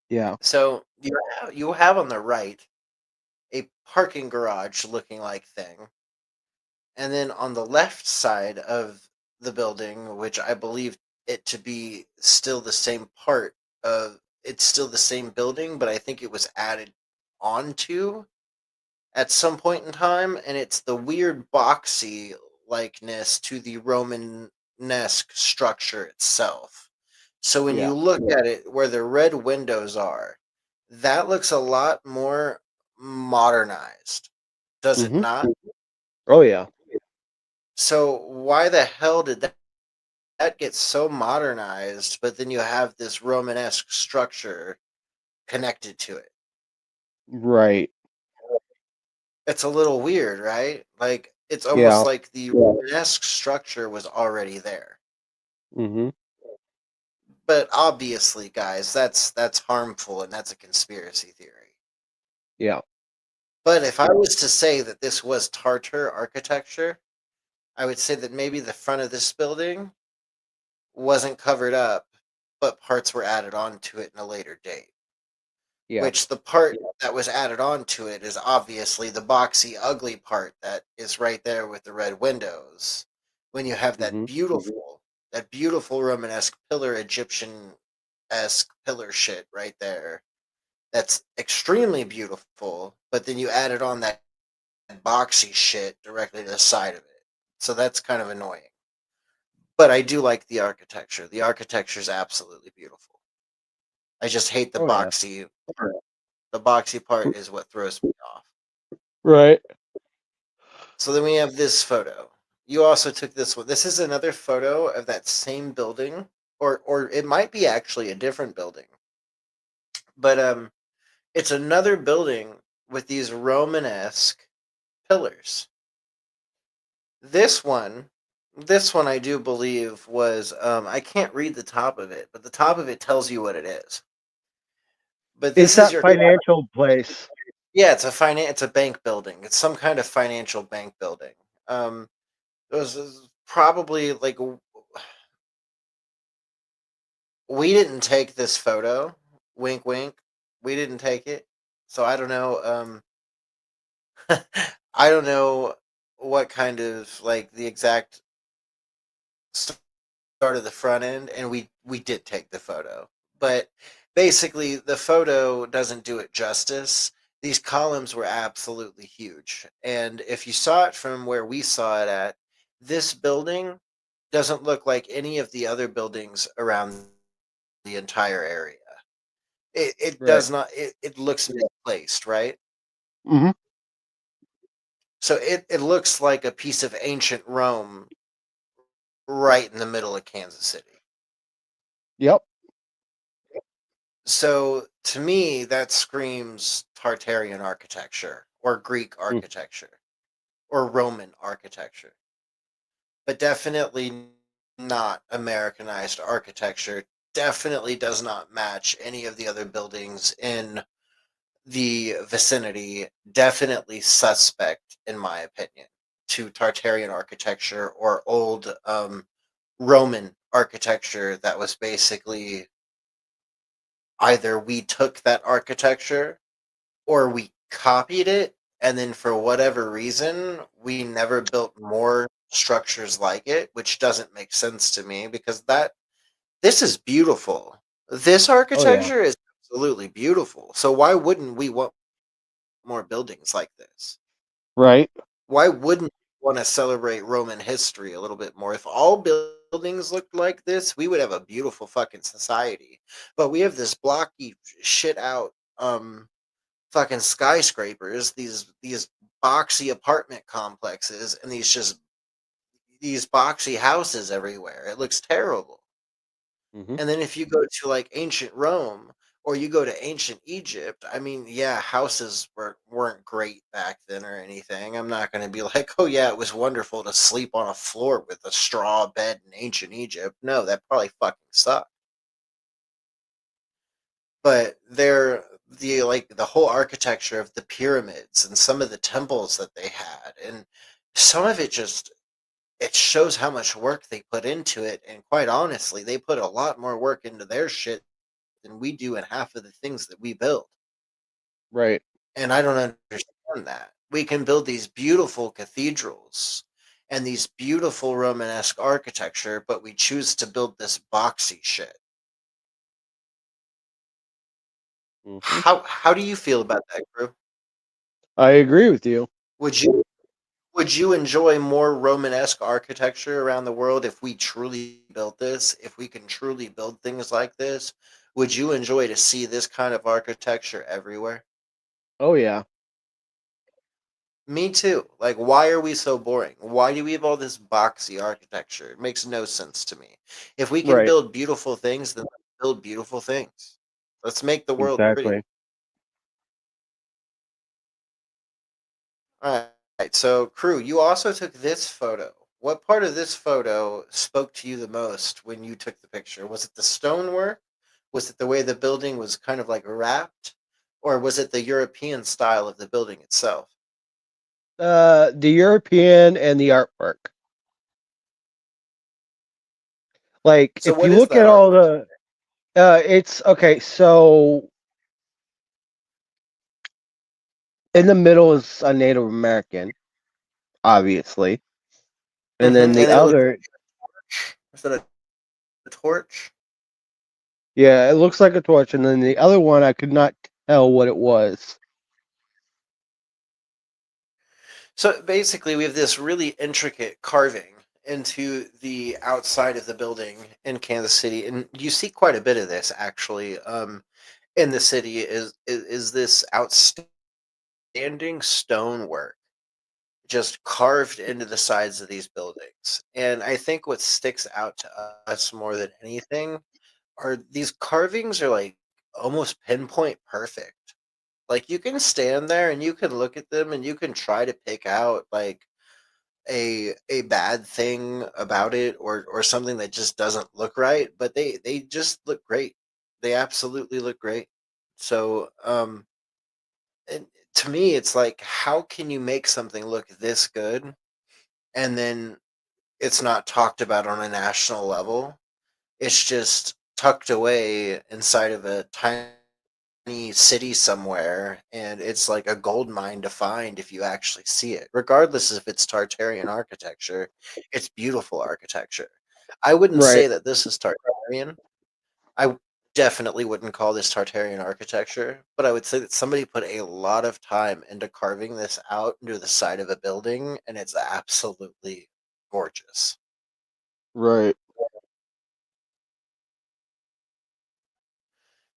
Yeah. So you have on the right a parking garage looking like thing, and then on the left side of the building, which I believe it to be still the same part of it's still the same building, but I think it was added onto at some point in time, and it's the weird boxy likeness to the Romanesque structure itself. So when Yeah. you look at it where the red windows are, that looks a lot more modernized. Does it Hmm. not? Oh yeah. So why the hell did that get so modernized, but then you have this Romanesque structure connected to it? Right. It's a little weird, right? Like it's almost Yeah. like the Romanesque structure was already there. Hmm. But obviously, guys, that's harmful and that's a conspiracy theory. Yeah. But if I was to say that this was Tartar architecture, I would say that maybe the front of this building wasn't covered up, but parts were added onto it in a later date. Yeah. Which the part that was added on to it is obviously the boxy, ugly part that is right there with the red windows. When you have Hmm. that beautiful Romanesque pillar, Egyptian esque pillar shit right there, that's extremely beautiful. But then you added on that boxy shit directly to the side of it, so that's kind of annoying. But I do like the architecture. The architecture is absolutely beautiful. I just hate the Oh yeah. boxy. The boxy part is what throws me off. Right. So then we have this photo. You also took this one. This is another photo of that same building, or it might be actually a different building. But it's another building with these Romanesque pillars. This one, this one I do believe was I can't read the top of it, but the top of it tells you what it is. But It's this is that your financial place. yeah, it's a bank building. It's some kind of financial bank building. It was probably like we didn't take this photo. Wink, wink. We didn't take it, so I don't know. I don't know what kind of like the exact start of the front end, and we did take the photo, but basically the photo doesn't do it justice. These columns were absolutely huge, and if you saw it from where we saw it at, this building doesn't look like any of the other buildings around the entire area. It Right. does not. It looks misplaced, right? Hmm. So it looks like a piece of ancient Rome right in the middle of Kansas City. Yep. So to me, that screams Tartarian architecture or Greek Mm. architecture or Roman architecture, but definitely not Americanized architecture. Definitely does not match any of the other buildings in the vicinity. Definitely suspect, in my opinion, to Tartarian architecture or old Roman architecture that was basically either we took that architecture or we copied it, and then for whatever reason we never built more structures like it, which doesn't make sense to me because that this is beautiful. This Oh yeah. architecture is absolutely beautiful. So why wouldn't we want more buildings like this? Right. Why wouldn't we want to celebrate Roman history a little bit more? If all buildings looked like this, we would have a beautiful fucking society. But we have this blocky shit out fucking skyscrapers, these boxy apartment complexes, and these boxy houses everywhere. It looks terrible. Hmm. And then if you go to like ancient Rome or you go to ancient Egypt, I mean, yeah, houses weren't great back then or anything. I'm not going to be like, "Oh yeah, it was wonderful to sleep on a floor with a straw bed in ancient Egypt." No, that probably fucking sucked. But the like the whole architecture of the pyramids and some of the temples that they had, and some of it just it shows how much work they put into it, and quite honestly they put a lot more work into their shit than we do in half of the things that we build. Right. And I don't understand that. We can build these beautiful cathedrals and these beautiful Romanesque architecture, but we choose to build this boxy shit. Hmm. How do you feel about that, Crew? I agree with you. Would you Would you enjoy more Romanesque architecture around the world if we truly built this? If we can truly build things like this, would you enjoy to see this kind of architecture everywhere? Oh yeah. Me too. Like, why are we so boring? Why do we have all this boxy architecture? It makes no sense to me. If we can Right. build beautiful things, then let's build beautiful things. Let's make the world pretty. Exactly. All right. So, crew, you also took this photo. What part of this photo spoke to you the most when you took the picture? Was it the stonework? Was it the way the building was kind of like wrapped? Or was it the European style of the building itself? The European and the artwork. Like So, if what you is look that at all artwork? the it's okay, so in the middle is a Native American, obviously. And then the And it looks other, is that a torch? yeah, it looks like a torch, and then the other one I could not tell what it was. So basically, we have this really intricate carving into the outside of the building in Kansas City, and you see quite a bit of this actually in the city. Is this outstanding stonework just carved into the sides of these buildings? And I think what sticks out to us more than anything are these carvings are like almost pinpoint perfect. Like you can stand there and you can look at them and you can try to pick out like a bad thing about it or something that just doesn't look right, but they just look great. They absolutely look great. So and to me it's like how can you make something look this good and then it's not talked about on a national level? It's just tucked away inside of a tiny city somewhere, and it's like a gold mine to find if you actually see it. Regardless if it's Tartarian architecture, it's beautiful architecture. I wouldn't Right. say that this is Tartarian. I definitely wouldn't call this Tartarian architecture, but I would say that somebody put a lot of time into carving this out into the side of a building, and it's absolutely gorgeous. Right.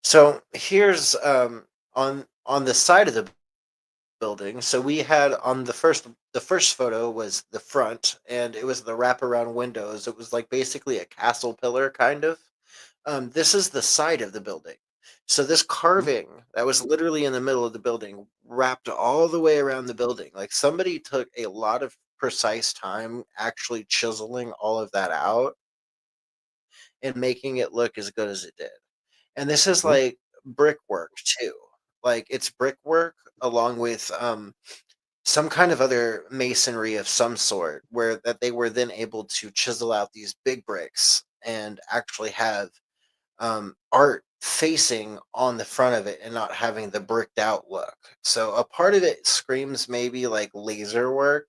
So here's on the side of the building. So we had on the first photo was the front, and it was the wraparound windows. It was like basically a castle pillar kind of. This is the side of the building. So this Mhm. carving that was literally in the middle of the building wrapped all the way around the building. Like somebody took a lot of precise time actually chiseling all of that out and making it look as good as it did. And this is Mhm. like brickwork too. Like it's brickwork along with some kind of other masonry of some sort where that they were then able to chisel out these big bricks and actually have art facing on the front of it and not having the bricked out look. So a part of it screams maybe like laser work,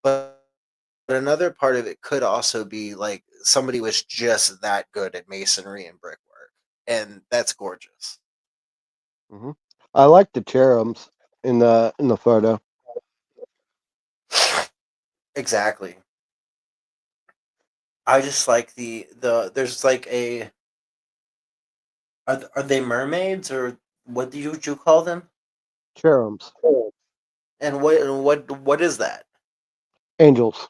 but another part of it could also be like somebody was just that good at masonry and brickwork. And that's gorgeous. Mhm. I like the cherubs in the photo. Exactly. I just like the there's like a are they mermaids or what do you call them? Cherubs. And what is that? Angels.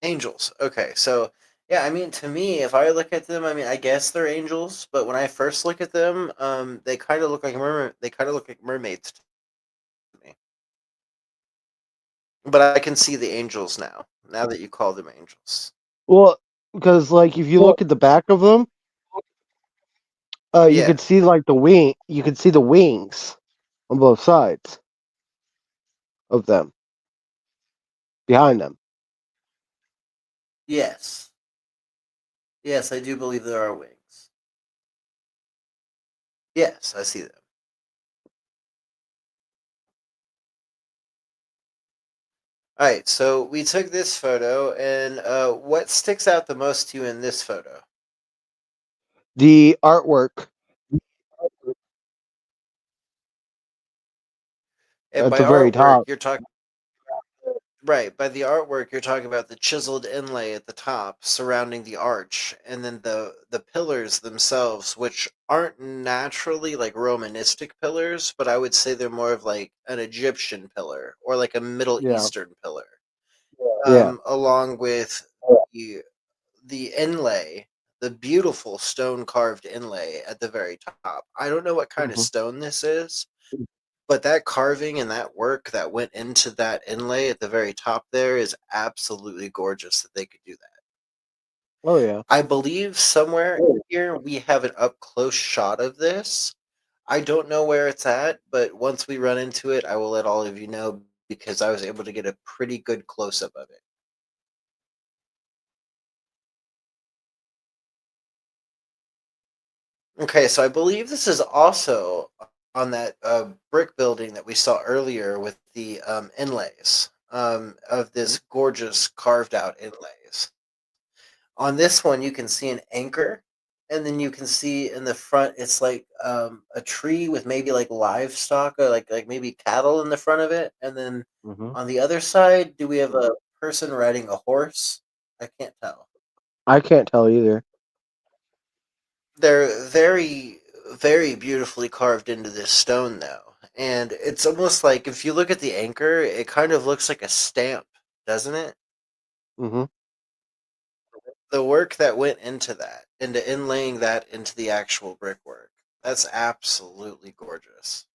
Angels. Okay, so yeah, I mean, to me, if I look at them, I mean, I guess they're angels, but when I first look at them, they kind of look like They kind of look like mermaids to me. But I can see the angels now. Now that you call them angels. Well, because like if you look at the back of them, you Yeah. could see like the wing. You could see the wings on both sides of them behind them. Yes. Yes, I do believe there are wings. Yes, I see them. All right, so we took this photo, and what sticks out the most to you in this photo? The artwork And at by the very artwork, top. you're talking right. By the artwork, you're talking about the chiseled inlay at the top surrounding the arch, and then the pillars themselves, which aren't naturally like Romanistic pillars, but I would say they're more of like an Egyptian pillar or like a Middle Yeah. Eastern pillar. Yeah. Along with the the inlay, the beautiful stone carved inlay at the very top. I don't know what kind of Hmm. stone this is, but that carving and that work that went into that inlay at the very top there is absolutely gorgeous that they could do that. Oh yeah. I believe somewhere here we have an up close shot of this. I don't know where it's at, but once we run into it, I will let all of you know because I was able to get a pretty good close up of it. Okay, so I believe this is also on that brick building that we saw earlier with the inlays of Mhm. this gorgeous carved out inlays. On this one, you can see an anchor, and then you can see in the front it's like a tree with maybe like livestock or like maybe cattle in the front of it, and then Mhm. on the other side, do we have a person riding a horse? I can't tell. I can't tell either. They're very beautifully carved into this stone, though. And it's almost like if you look at the anchor, it kind of looks like a stamp, doesn't it? Hmm. The work that went into that, into inlaying that into the actual brickwork, that's absolutely gorgeous.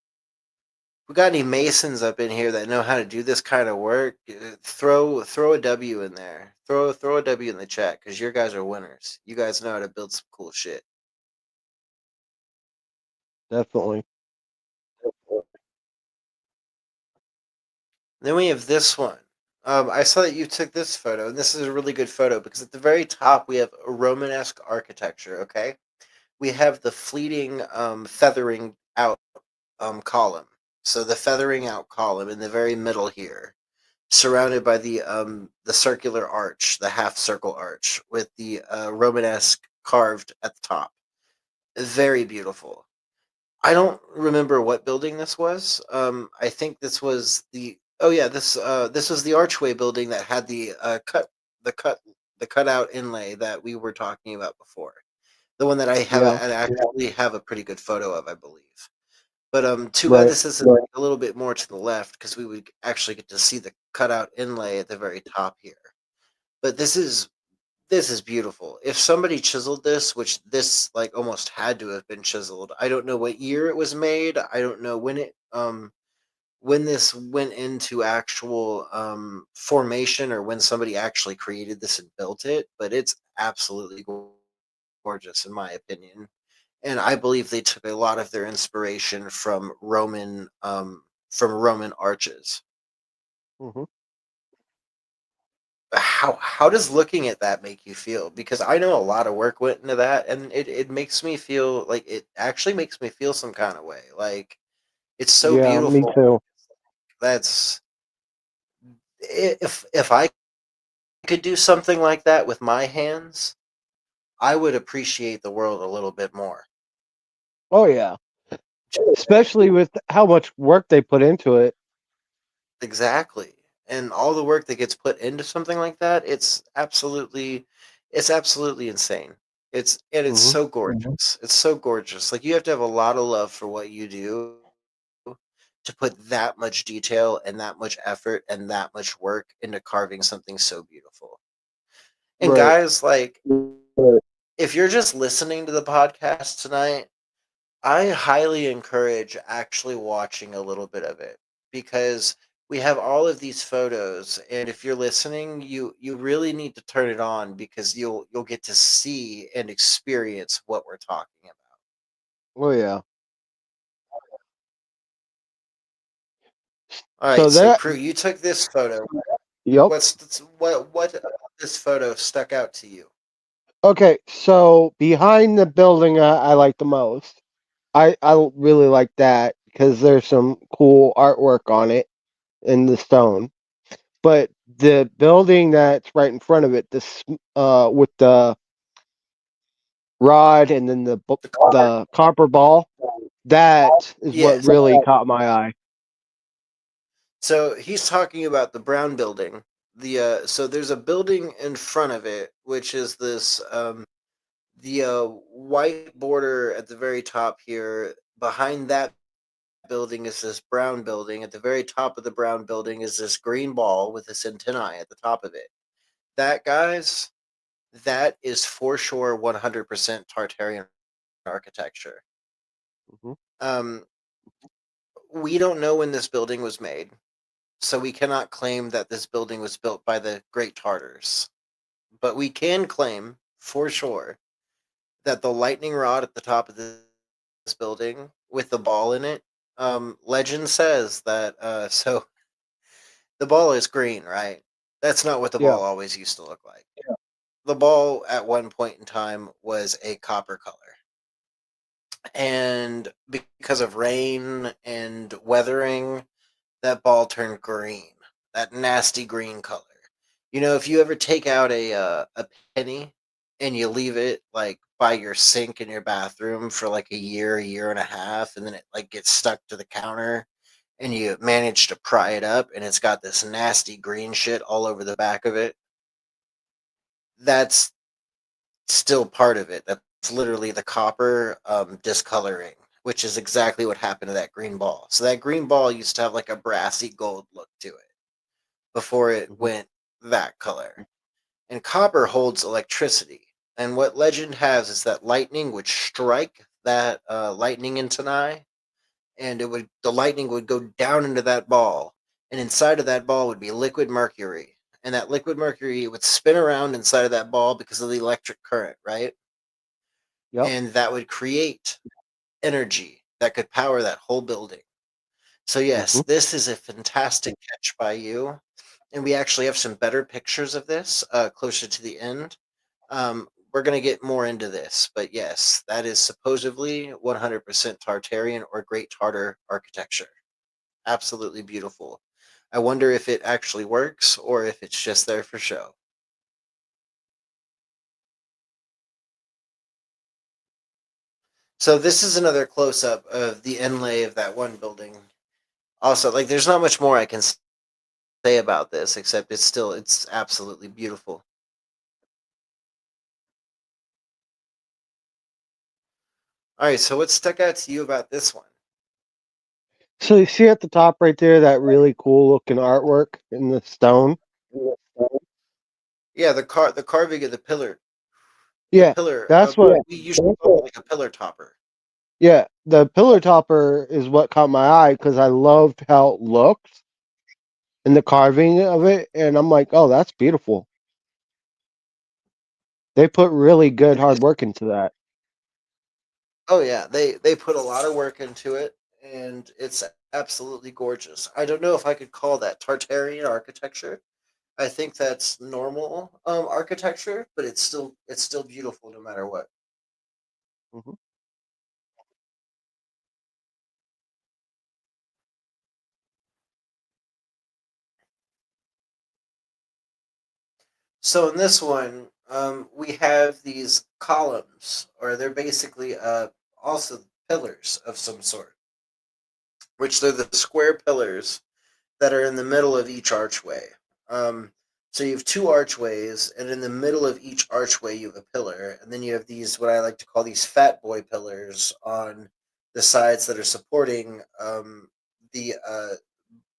We got any masons up in here that know how to do this kind of work? Throw a W in there. Throw a W in the chat because your guys are winners. You guys know how to build some cool shit. Definitely. Then we have this one. I saw that you took this photo, and this is a really good photo because at the very top we have a Romanesque architecture. Okay, we have the fleeting feathering out column. So the feathering out column in the very middle here, surrounded by the circular arch, the half circle arch with the Romanesque carved at the top. Very beautiful. I don't remember what building this was. I think this was this was the archway building that had the cut the cutout inlay that we were talking about before. The one that Yeah, I actually have a pretty good photo of, I believe. But too bad right. this isn't a little bit more to the left because we would actually get to see the cutout inlay at the very top here. But this is beautiful. If somebody chiseled this, which this like almost had to have been chiseled, I don't know what year it was made. I don't know when this went into actual formation or when somebody actually created this and built it, but it's absolutely gorgeous in my opinion. And I believe they took a lot of their inspiration from Roman arches. Hmm. How does looking at that make you feel? Because I know a lot of work went into that, and it makes me feel like it actually makes me feel some kind of way. Like it's so Yeah, me beautiful. too. That's if I could do something like that with my hands, I would appreciate the world a little bit more. Oh yeah, especially with how much work they put into it. Exactly. And all the work that gets put into something like that, it's absolutely insane. It's Hmm. so gorgeous. It's so gorgeous. Like you have to have a lot of love for what you do to put that much detail and that much effort and that much work into carving something so beautiful. And Right. guys, like if you're just listening to the podcast tonight, I highly encourage actually watching a little bit of it because we have all of these photos, and if you're listening, you really need to turn it on because you'll get to see and experience what we're talking about. Oh yeah. All right, So so that. crew, you took this photo. Yep. What about this photo stuck out to you? Okay. So behind the building, I like the most. I really like that because there's some cool artwork on it in the stone. But the building that's right in front of it, this with the rod and then The car. the copper ball, that is what Yes. really caught my eye. So he's talking about the brown building. So there's a building in front of it, which is this the white border at the very top here. Behind that building is this brown building. At the very top of the brown building is this green ball with this antennae at the top of it. That, guys, that is for sure 100% Tartarian architecture. Hmm. Um, we don't know when this building was made, so we cannot claim that this building was built by the Great Tartars. But we can claim for sure that the lightning rod at the top of this building with the ball in it, legend says that so the ball is green, right? That's not what the Yeah. ball always used to look like. The ball at one point in time was a copper color. And because of rain and weathering, that ball turned green. That nasty green color. You know, if you ever take out a penny and you leave it like by your sink in your bathroom for like a year and a half, and then it like gets stuck to the counter, and you manage to pry it up, and it's got this nasty green shit all over the back of it. That's still part of it. That's literally the copper discoloring, which is exactly what happened to that green ball. So that green ball used to have like a brassy gold look to it before it Hmm. went that color. And copper holds electricity. And what legend has is that lightning would strike that lightning antennae, and the lightning would go down into that ball, and inside of that ball would be liquid mercury, and that liquid mercury would spin around inside of that ball because of the electric current, right? Yep. And that would create energy that could power that whole building. So Hmm. yes, this is a fantastic catch by you, and we actually have some better pictures of this closer to the end. We're going to get more into this, but yes, that is supposedly 100% Tartarian or Great Tartar architecture. Absolutely beautiful. I wonder if it actually works or if it's just there for show. So this is another close up of the inlay of that one building. Also, like, there's not much more I can say about this except it's absolutely beautiful. All right, so what stuck out to you about this one? So you see at the top right there that really cool looking artwork in the stone. Yeah, the carving of the pillar. The Yeah, pillar. that's what. We usually call it like a pillar topper. Yeah, the pillar topper is what caught my eye because I loved how it looked and the carving of it, and I'm like, oh, that's beautiful. They put really good It is. hard work into that. Oh yeah, they put a lot of work into it, and it's absolutely gorgeous. I don't know if I could call that Tartarian architecture. I think that's normal architecture, but it's still beautiful no matter what. Hmm. So in this one, we have these columns, or they're basically also pillars of some sort, which they're the square pillars that are in the middle of each archway. Um, so you have two archways, and in the middle of each archway you have a pillar, and then you have these what I like to call these fat boy pillars on the sides that are supporting the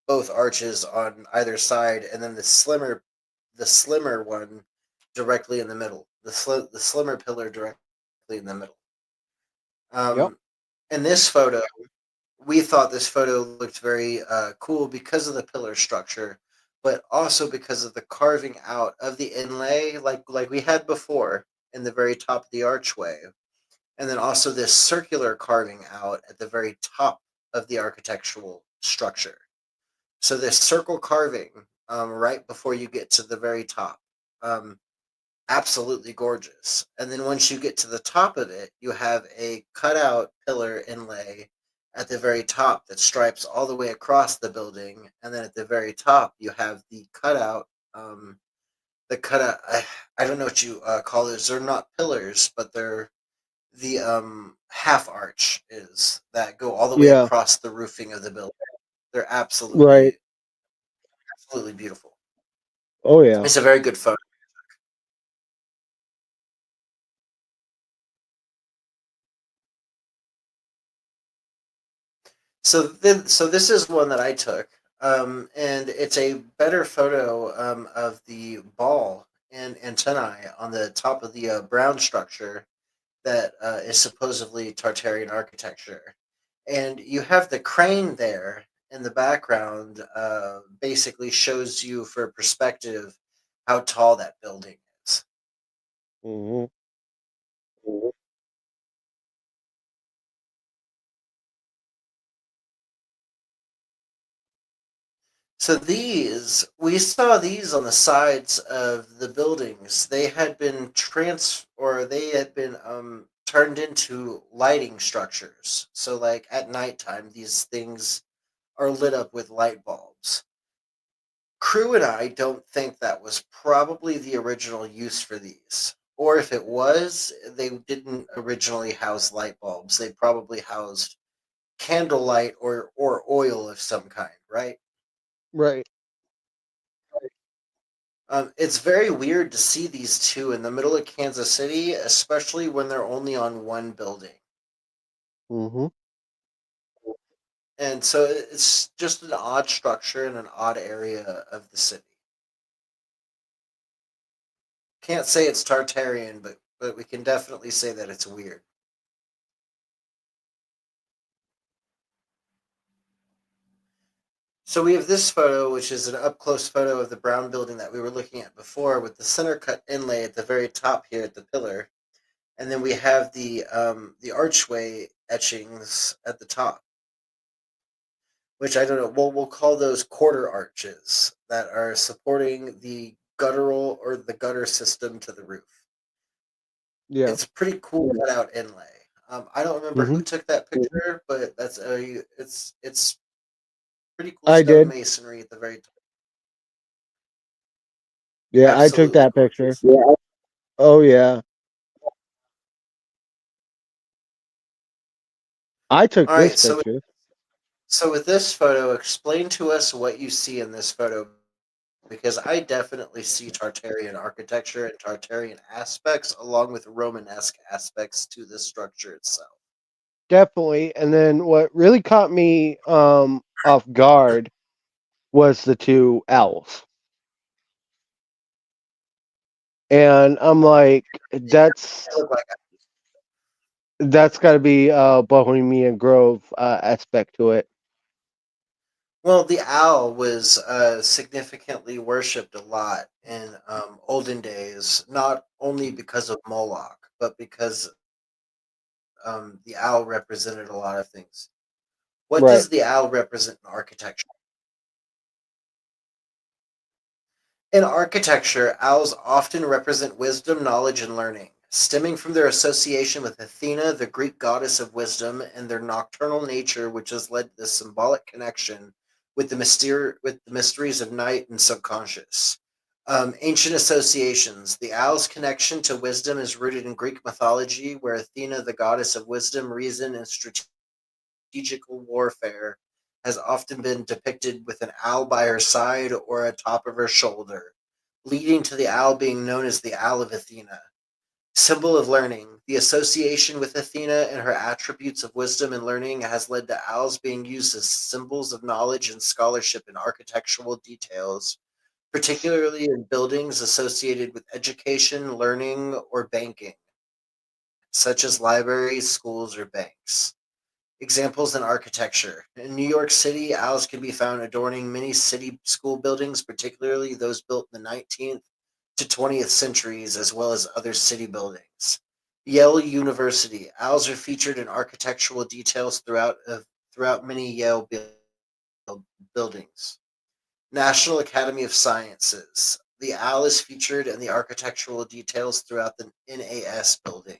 both arches on either side, and then the slimmer one directly in the middle, the slimmer pillar directly in the middle. Yep. Um, in this photo, we thought this photo looked very cool because of the pillar structure, but also because of the carving out of the inlay, like we had before in the very top of the archway, and then also this circular carving out at the very top of the architectural structure. So this circle carving right before you get to the very top, um, absolutely gorgeous. And then once you get to the top of it, you have a cutout pillar inlay at the very top that stripes all the way across the building. And then at the very top, you have the cutout. The cutout. I don't know what you call those. They're not pillars, but they're the half arch is that go all the way Yeah. across the roofing of the building. They're Right. absolutely beautiful. Oh yeah. It's a very good photo. So this is one that I took, and it's a better photo of the ball and antennae on the top of the brown structure that is supposedly Tartarian architecture, and you have the crane there in the background. Basically, shows you for perspective how tall that building is. Hmm. So we saw these on the sides of the buildings. They had been turned into lighting structures. So like at nighttime, these things are lit up with light bulbs. Crew and I don't think that was probably the original use for these. Or if it was, they didn't originally house light bulbs. They probably housed candlelight or oil of some kind, right? Right. It's very weird to see these two in the middle of Kansas City, especially when they're only on one building. Hmm. And so it's just an odd structure in an odd area of the city. Can't say it's Tartarian, but we can definitely say that it's weird. So we have this photo, which is an up close photo of the brown building that we were looking at before, with the center cut inlay at the very top here at the pillar, and then we have the archway etchings at the top, which I don't know. We'll call those quarter arches that are supporting the guttural or the gutter system to the roof. Yeah. It's a pretty cool cutout inlay. I don't remember Hmm. who took that picture, but it's pretty cool I did. stonemasonry at the very top. Yeah, I took Absolutely that picture. gorgeous. Oh yeah. I took All this right, so picture. so with this photo, explain to us what you see in this photo because I definitely see Tartarian architecture and Tartarian aspects along with Romanesque aspects to the structure itself. Definitely. And then what really caught me off guard was the two owls. And I'm like, They look like that's got to be Bohemian Grove aspect to it. well, the owl was significantly worshipped a lot in olden days, not only because of Moloch, but because the owl represented a lot of things. What Right. does the owl represent in architecture? In architecture, owls often represent wisdom, knowledge, and learning, stemming from their association with Athena, the Greek goddess of wisdom, and their nocturnal nature, which has led to this symbolic connection with the mysteries of night and subconscious. Ancient associations. The owl's connection to wisdom is rooted in Greek mythology, where Athena, the goddess of wisdom, reason, and strategical warfare, has often been depicted with an owl by her side or atop of her shoulder, leading to the owl being known as the Owl of Athena. Symbol of learning. The association with Athena and her attributes of wisdom and learning has led to owls being used as symbols of knowledge and scholarship in architectural details, particularly in buildings associated with education, learning, or banking, such as libraries, schools, or banks. Examples in architecture. In New York City, owls can be found adorning many city school buildings, particularly those built in the 19th to 20th centuries, as well as other city buildings. Yale University. Owls are featured in architectural details throughout many Yale buildings. National Academy of Sciences. The owl is featured in the architectural details throughout the NAS building,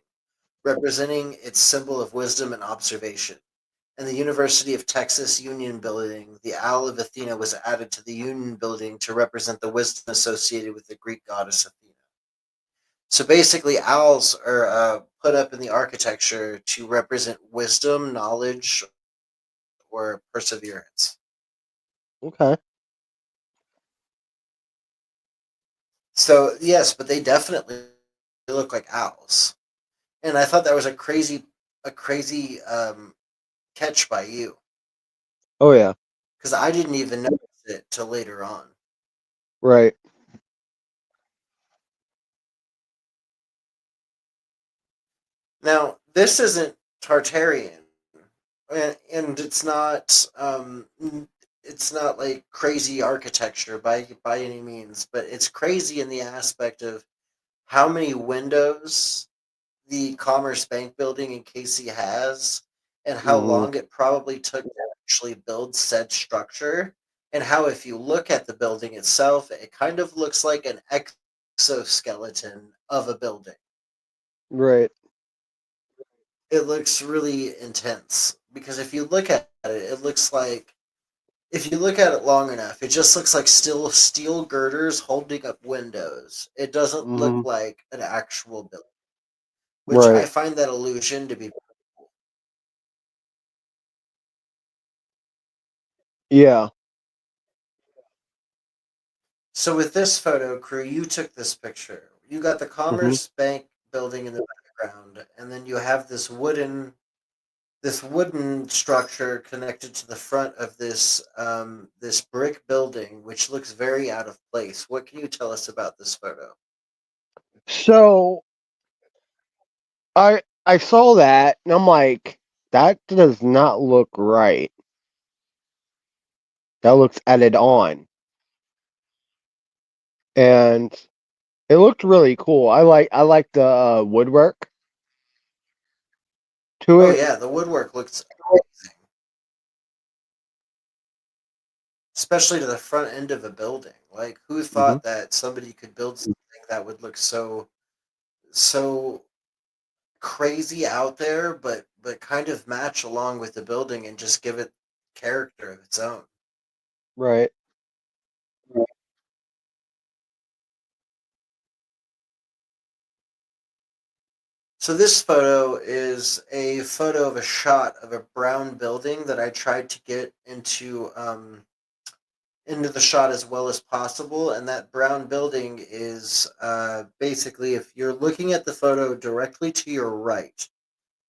representing its symbol of wisdom and observation. In the University of Texas Union Building, the Owl of Athena was added to the Union Building to represent the wisdom associated with the Greek goddess Athena. So basically, owls are put up in the architecture to represent wisdom, knowledge, or perseverance. Okay. So yes, but they definitely look like owls, and I thought that was a crazy catch by you Oh yeah. because I didn't even notice it till later on. Right. Now, this isn't Tartarian, and it's not like crazy architecture by any means, but it's crazy in the aspect of how many windows the Commerce Bank building in Casey has, and how Hmm. long it probably took to actually build said structure, and how if you look at the building itself, it kind of looks like an exoskeleton of a building. Right. It looks really intense because if you look at it, it looks like if you look at it long enough, it just looks like still steel girders holding up windows. It doesn't look Hmm. like an actual building, which I Right. find that illusion to be cool. Yeah. So with this photo crew, you took this picture. You got the Hmm. Commerce Bank building in the background, and then you have this wooden structure connected to the front of this brick building, which looks very out of place. What can you tell us about this photo? So I saw that and I'm like, that does not look right. That looks added on, and it looked really cool. I like the woodwork to Oh it. yeah, the woodwork looks amazing, especially to the front end of a building. Like, who Hmm. thought that somebody could build something that would look so crazy out there, but kind of match along with the building and just give it character of its own. Right. So this photo is a photo of a shot of a brown building that I tried to get into the shot as well as possible. And that brown building is basically, if you're looking at the photo directly to your right,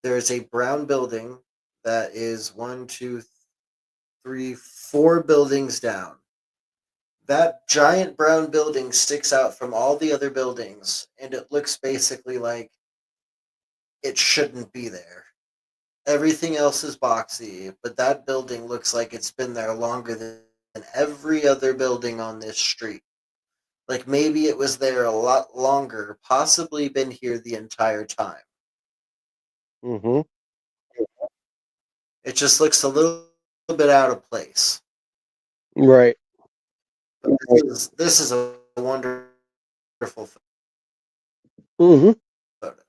there's a brown building that is one, two, three, four buildings down. That giant brown building sticks out from all the other buildings, and it looks basically like it shouldn't be there. Everything else is boxy, but that building looks like it's been there longer than every other building on this street. Like maybe it was there a lot longer, possibly been here the entire time. Mm-hmm. It just looks a little bit out of place. Right. But this is a wonderful Mm-hmm. photo.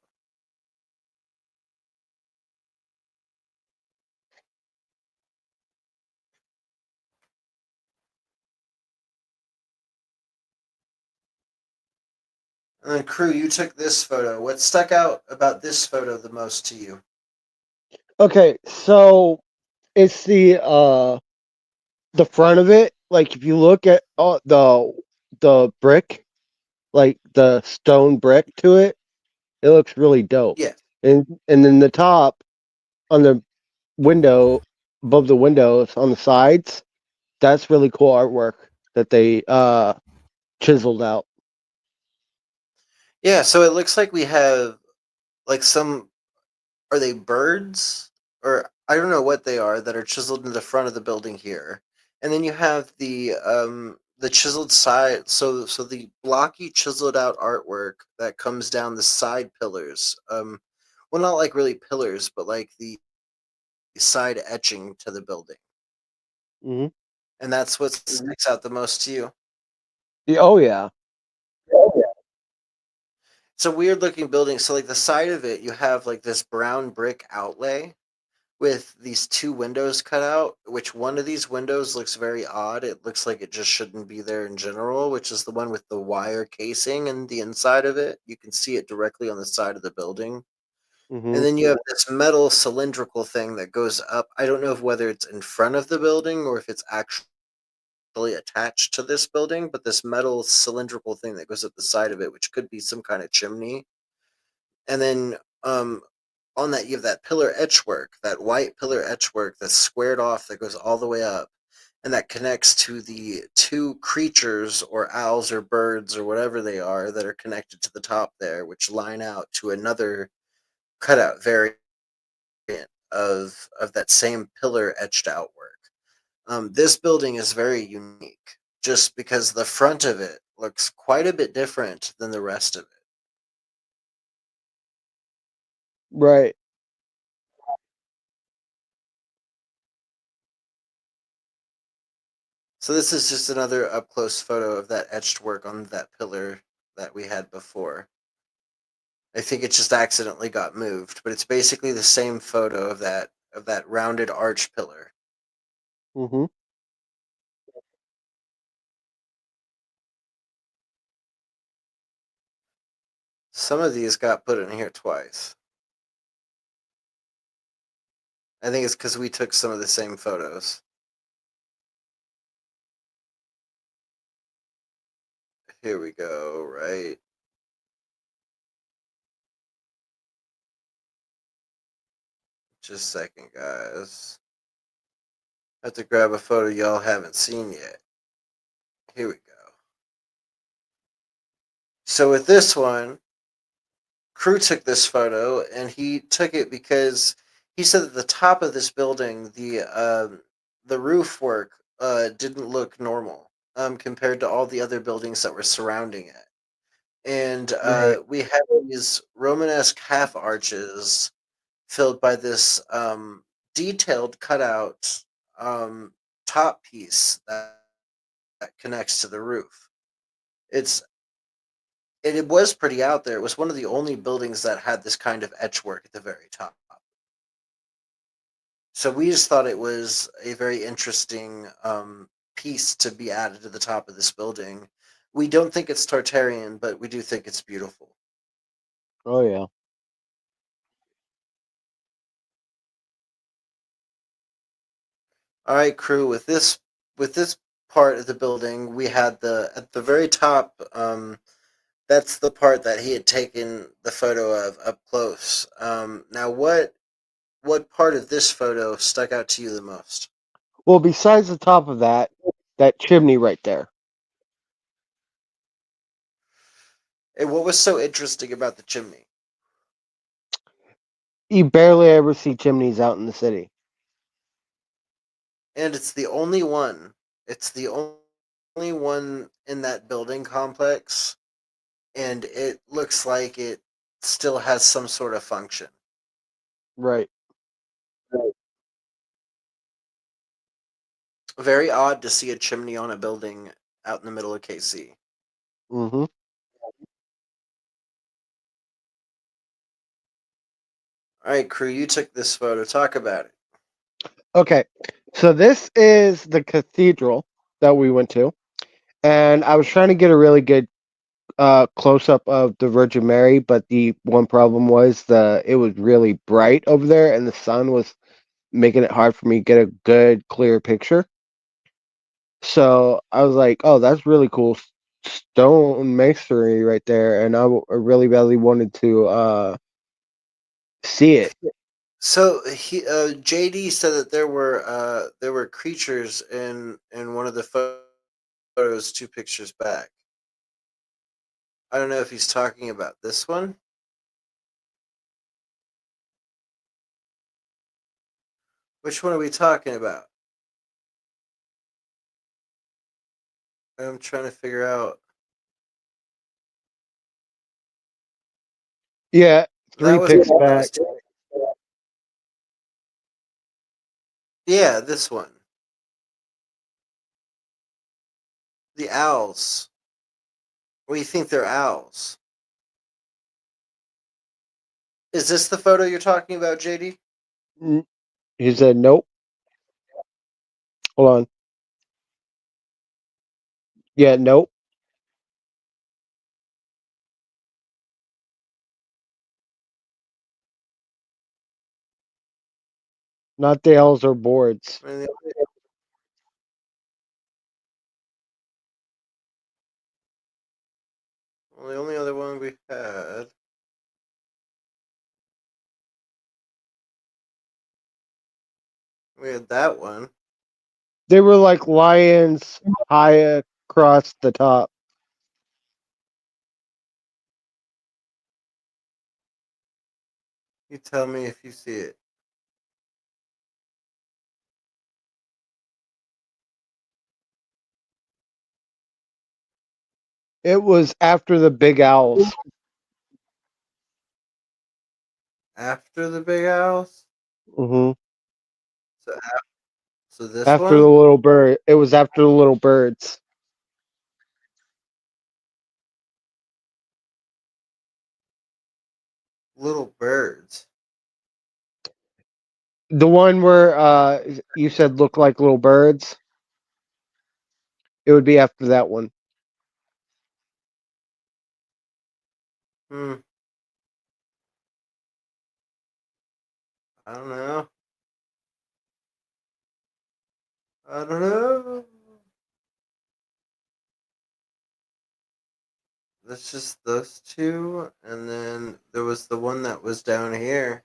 And then, crew, you took this photo. What stuck out about this photo the most to you? Okay, so it's the front of it. Like if you look at the brick, like the stone brick to it, it looks really dope. Yeah. And then the top on the window, above the windows on the sides, that's really cool artwork that they chiseled out. Yeah, so it looks like we have like some, are they birds? Or I don't know what they are that are chiseled in the front of the building here. And then you have the chiseled side, so the blocky chiseled out artwork that comes down the side pillars. Well, not like really pillars, but like the side etching to the building. Mm-hmm. And that's what sticks out the most to you. Yeah, oh yeah. It's a weird looking building. So like the side of it, you have like this brown brick outlay with these two windows cut out, which one of these windows looks very odd. It looks like it just shouldn't be there in general, which is the one with the wire casing in the inside of it. You can see it directly on the side of the building. And Mm-hmm. then you have this metal cylindrical thing that goes up. I don't know if whether it's in front of the building or if it's actually attached to this building, but this metal cylindrical thing that goes up the side of it, which could be some kind of chimney. And then on that you have that pillar etchwork, that white pillar etchwork that's squared off that goes all the way up, and that connects to the two creatures or owls or birds or whatever they are that are connected to the top there, which line out to another cutout variant of that same pillar etched out work. This building is very unique just because the front of it looks quite a bit different than the rest of it. Right. So this is just another up close photo of that etched work on that pillar that we had before. I think it just accidentally got moved, but it's basically the same photo of that rounded arch pillar. Mm-hmm. Some of these got put in here twice. I think it's because we took some of the same photos. Here we go, right? Just a second, guys. I have to grab a photo y'all haven't seen yet. Here we go. So with this one, Crew took this photo, and he took it because he said that the top of this building, the roof work, didn't look normal compared to all the other buildings that were surrounding it. And Right. we had these Romanesque half arches filled by this detailed cutout um, top piece that connects to the roof. It's it was pretty out there. It was one of the only buildings that had this kind of etchwork at the very top. So we just thought it was a very interesting piece to be added to the top of this building. We don't think it's Tartarian, but we do think it's beautiful. Oh yeah. All right, crew. With this part of the building, we had the at the very top. That's the part that he had taken the photo of up close. Now, what part of this photo stuck out to you the most? Well, besides the top of that chimney right there. And what was so interesting about the chimney? You barely ever see chimneys out in the city. And it's the only one. It's the only one in that building complex, and it looks like it still has some sort of function. Right. Very odd to see a chimney on a building out in the middle of KC. Mm-hmm. All right, crew, you took this photo. Talk about it. Okay. So this is the cathedral that we went to, and I was trying to get a really good close up of the Virgin Mary, but the one problem was it was really bright over there, and the sun was making it hard for me to get a good clear picture. So I was like, "Oh, that's really cool stone masonry right there," and I really badly wanted to see it. So JD said that there were creatures in one of the photos 2 pictures back. I don't know if he's talking about this one. Which one are we talking about? I'm trying to figure out. Yeah, That three was the pics one that back. was. Yeah, this one. The owls. What do you think they're owls? Is this the photo you're talking about, JD? He said, "Nope." Hold on. Yeah, nope. Not the L's or boards. I mean, the only other one we had that one. They were like lions high across the top. You tell me if you see it. It was after the big owls. After the big owls? Hmm. So, so this After the one? little bird. It was after the little birds. Little birds. The one where you said look like little birds. It would be after that one. Hmm. I don't know. I don't know. That's just those two, and then there was the one that was down here,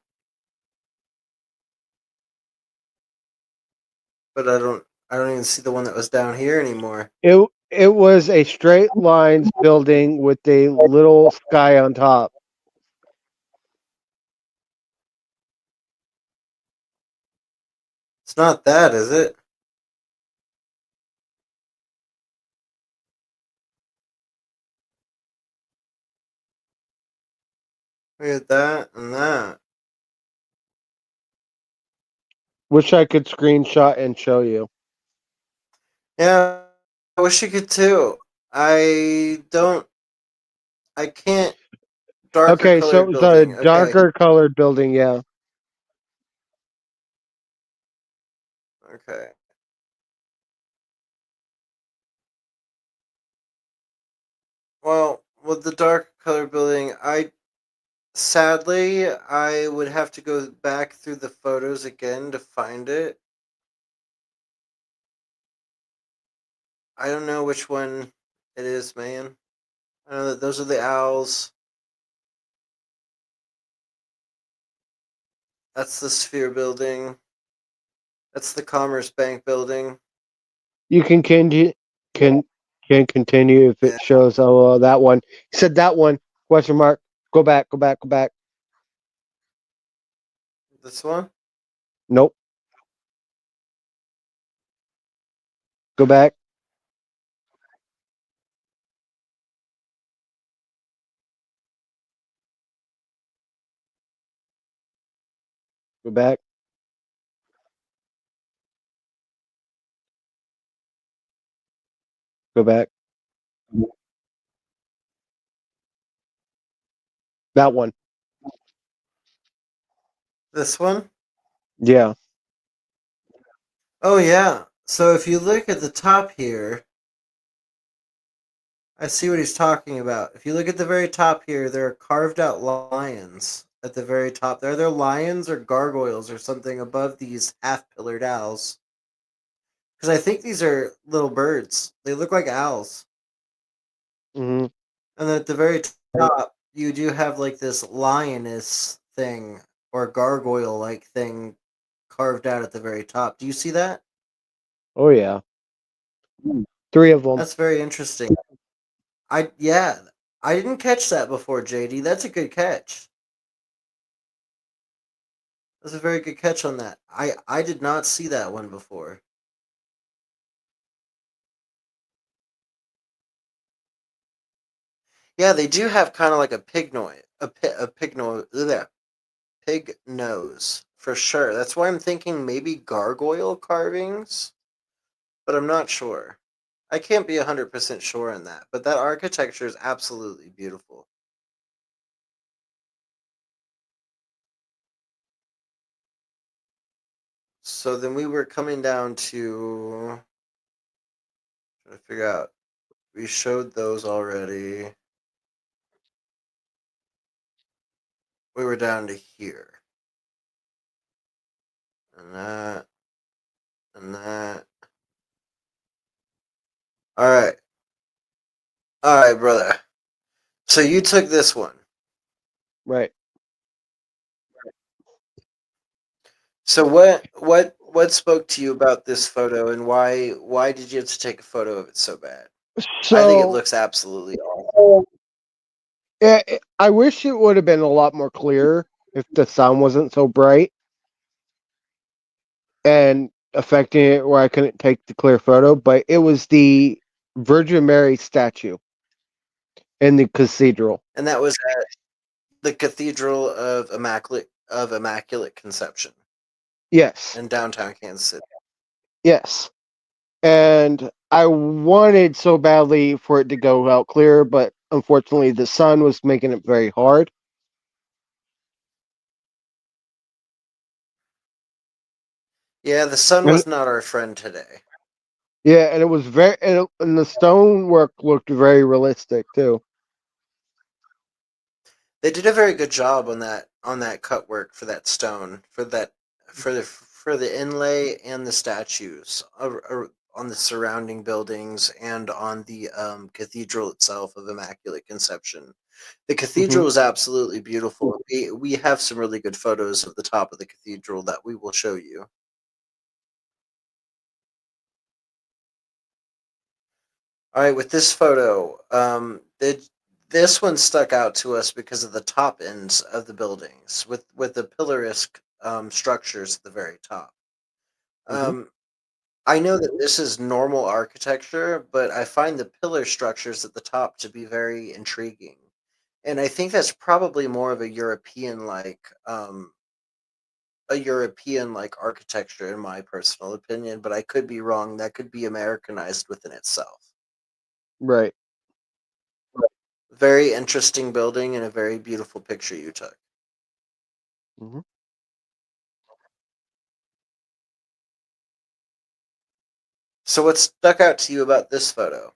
but I don't even see the one that was down here anymore. It was a straight lines building with a little sky on top. It's not that, is it? We had that and that. Wish I could screenshot and show you. Yeah, I wish you could too. I don't. I can't. Darker Okay, so it colored was a building. Okay. darker colored building, yeah. Okay. Well, with the dark colored building, sadly I would have to go back through the photos again to find it. I don't know which one it is, man. I know that those are the owls. That's the Sphere building. That's the Commerce Bank building. You can can continue if Yeah, it shows. Oh, that one. You said that one. Question mark. Go back. Go back. Go back. this one. Nope. Go back. Go back. Go back. That one. This one. Yeah. Oh yeah. So if you look at the top here, I see what he's talking about. If you look at the very top here, there are carved out lions at the very top. Are there lions or gargoyles or something above these half pillared owls? Because I think these are little birds. They look like owls. Hmm. And then at the very top, you do have like this lioness thing or gargoyle like thing carved out at the very top. Do you see that? Oh yeah. Three of them. That's very interesting. Yeah, I didn't catch that before, JD. That's a good catch. That's a very good catch on that. I did not see that one before. Yeah, they do have kind of like a pig nose, a pig nose, pig nose for sure. That's why I'm thinking maybe gargoyle carvings, but I'm not sure. I can't be 100% sure on that, but that architecture is absolutely beautiful. So then we were coming down to trying to figure out. We showed those already. We were down to here, and that, and that. All right, brother. So you took this one. Right. So what spoke to you about this photo, and why did you have to take a photo of it so bad? I think it So looks absolutely awesome. I wish it would have been a lot more clear if the sun wasn't so bright and affecting it where I couldn't take the clear photo. But it was the Virgin Mary statue in the cathedral. And that was at the Cathedral of Immaculate Conception Yes. in downtown Kansas City. Yes. And I wanted so badly for it to go out clear, but unfortunately the sun was making it very hard. Yeah, the sun And was not our friend today. yeah, and it was and the stonework looked very realistic too. They did a very good job on that cut work for that stone for the inlay and the statues on the surrounding buildings and on the cathedral itself of Immaculate Conception. The Hmm. cathedral is absolutely beautiful. We have some really good photos of the top of the cathedral that we will show you. All right, with this photo, this one stuck out to us because of the top ends of the buildings, with the pillarisk structures at the very top. Hmm. Um, I know that this is normal architecture, but I find the pillar structures at the top to be very intriguing, and I think that's probably more of a European like architecture in my personal opinion. But I could be wrong. That could be Americanized within itself. Right. Very interesting building and a very beautiful picture you took. Hmm. So what stuck out to you about this photo?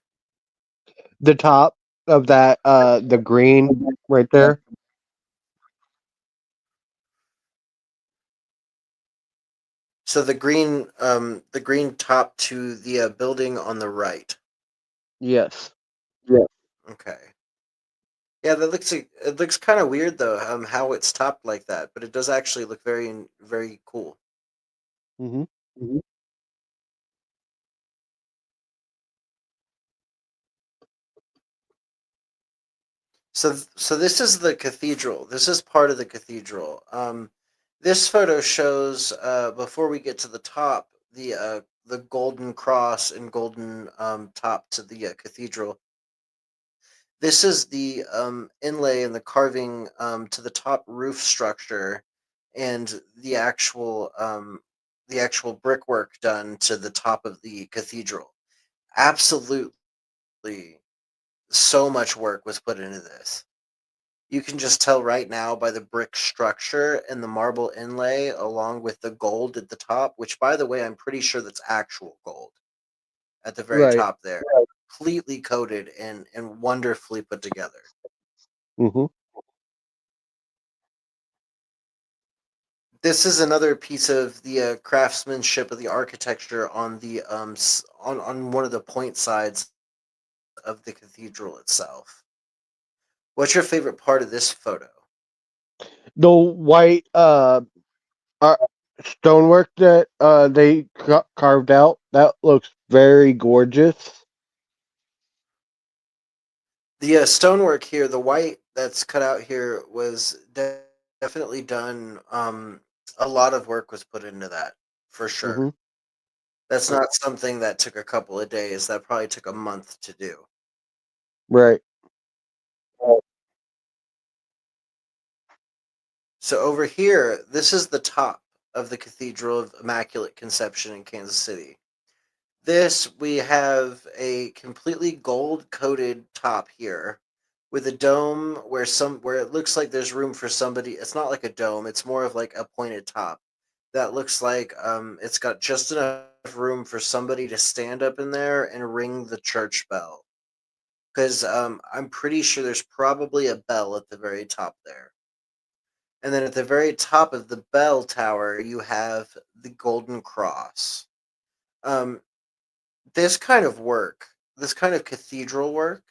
The top of that, the green right there. So the green top to the building on the right. Yes. Yeah. Okay. Yeah, it looks kind of weird though, how it's topped like that, but it does actually look very cool. Mm-hmm. Mhm. So this is the cathedral. This is part of the cathedral. This photo shows before we get to the top the golden cross and golden top to the cathedral. This is the inlay and the carving to the top roof structure, and the actual brickwork done to the top of the cathedral. Absolutely, so much work was put into this. You can just tell right now by the brick structure and the marble inlay, along with the gold at the top. Which, by the way, I'm pretty sure that's actual gold at the very Right. top there, right, completely coated and wonderfully put together. Mm-hmm. This is another piece of the craftsmanship of the architecture on the on one of the point sides of the cathedral itself. What's your favorite part of this photo? The white ar- stonework that they carved out, that looks very gorgeous. The stonework here, the white that's cut out here, was definitely done. A lot of work was put into that, for Mm-hmm. sure. That's not something that took a couple of days. That probably took a month to do. Right. So over here, this is the top of the Cathedral of Immaculate Conception in Kansas City. This, we have a completely gold coated top here with a dome where it looks like there's room for somebody. It's not like a dome, it's more of like a pointed top that looks like it's got just enough room for somebody to stand up in there and ring the church bell. Because I'm pretty sure there's probably a bell at the very top there. And then at the very top of the bell tower, you have the golden cross. Um, this kind of work, this kind of cathedral work,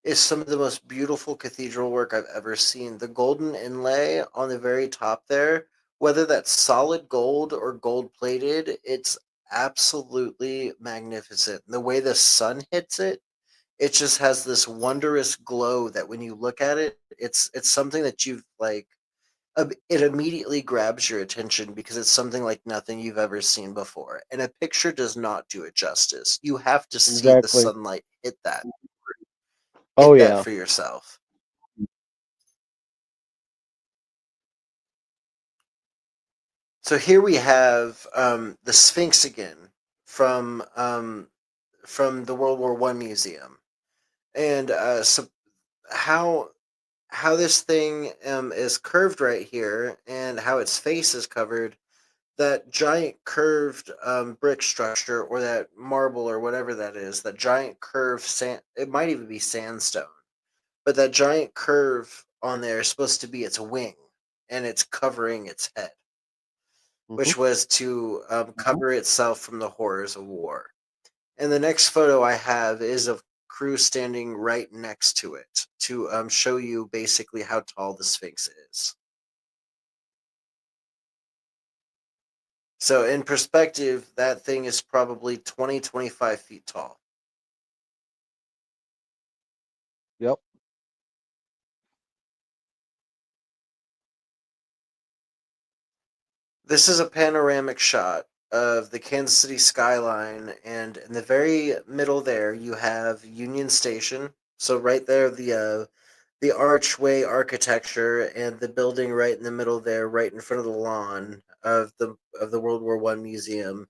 is some of the most beautiful cathedral work I've ever seen. The golden inlay on the very top there, whether that's solid gold or gold plated, it's absolutely magnificent. The way the sun hits it, it just has this wondrous glow that when you look at it, it's something that you've like it immediately grabs your attention because it's something like nothing you've ever seen before. And a picture does not do it justice. You have to see the Exactly. sunlight Oh hit that yeah. for yourself. So here we have the Sphinx again from the World War One museum, and so how how this thing is curved right here, and how its face is covered. That giant curved brick structure, or that marble, or whatever that is, that giant curved sand. It might even be sandstone, but that giant curve on there is supposed to be its wing, and it's covering its head, Mm-hmm. which was to cover itself from the horrors of war. And the next photo I have is of crew standing right next to it to show you basically how tall the Sphinx is. So, in perspective, that thing is probably 25 feet tall. Yep. This is a panoramic shot of the Kansas City skyline, and in the very middle there, you have Union Station. So right there, the archway architecture and the building right in the middle there, right in front of the lawn of the World War One museum.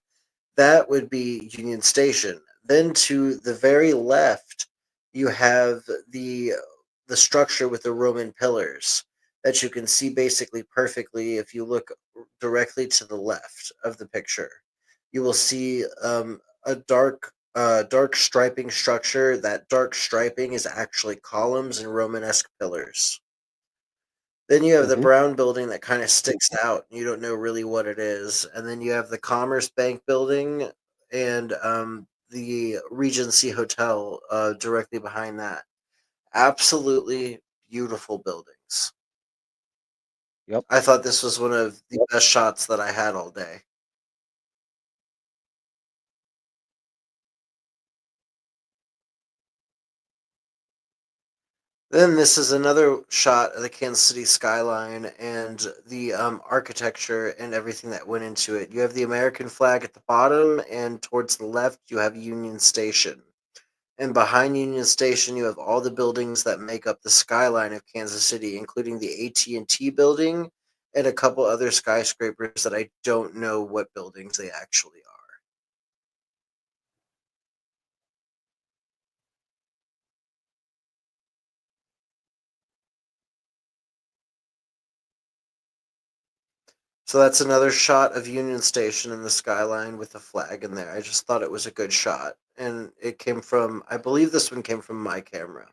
That would be Union Station. Then to the very left, you have the structure with the Roman pillars that you can see basically perfectly if you look directly to the left of the picture. You will see a dark striping structure. That dark striping is actually columns and Romanesque pillars. Then you have the Mm-hmm. brown building that kind of sticks out. You don't know really what it is. And then you have the Commerce Bank building and the Regency Hotel directly behind that. Absolutely beautiful buildings. Yep. I thought this was one of the best shots that I had all day. Then this is another shot of the Kansas City skyline and the architecture and everything that went into it. You have the American flag at the bottom, and towards the left, you have Union Station. And behind Union Station, you have all the buildings that make up the skyline of Kansas City, including the AT&T building and a couple other skyscrapers that I don't know what buildings they actually are. So that's another shot of Union Station in the skyline with the flag in there. I just thought it was a good shot. And it came from, I believe this one came from my camera.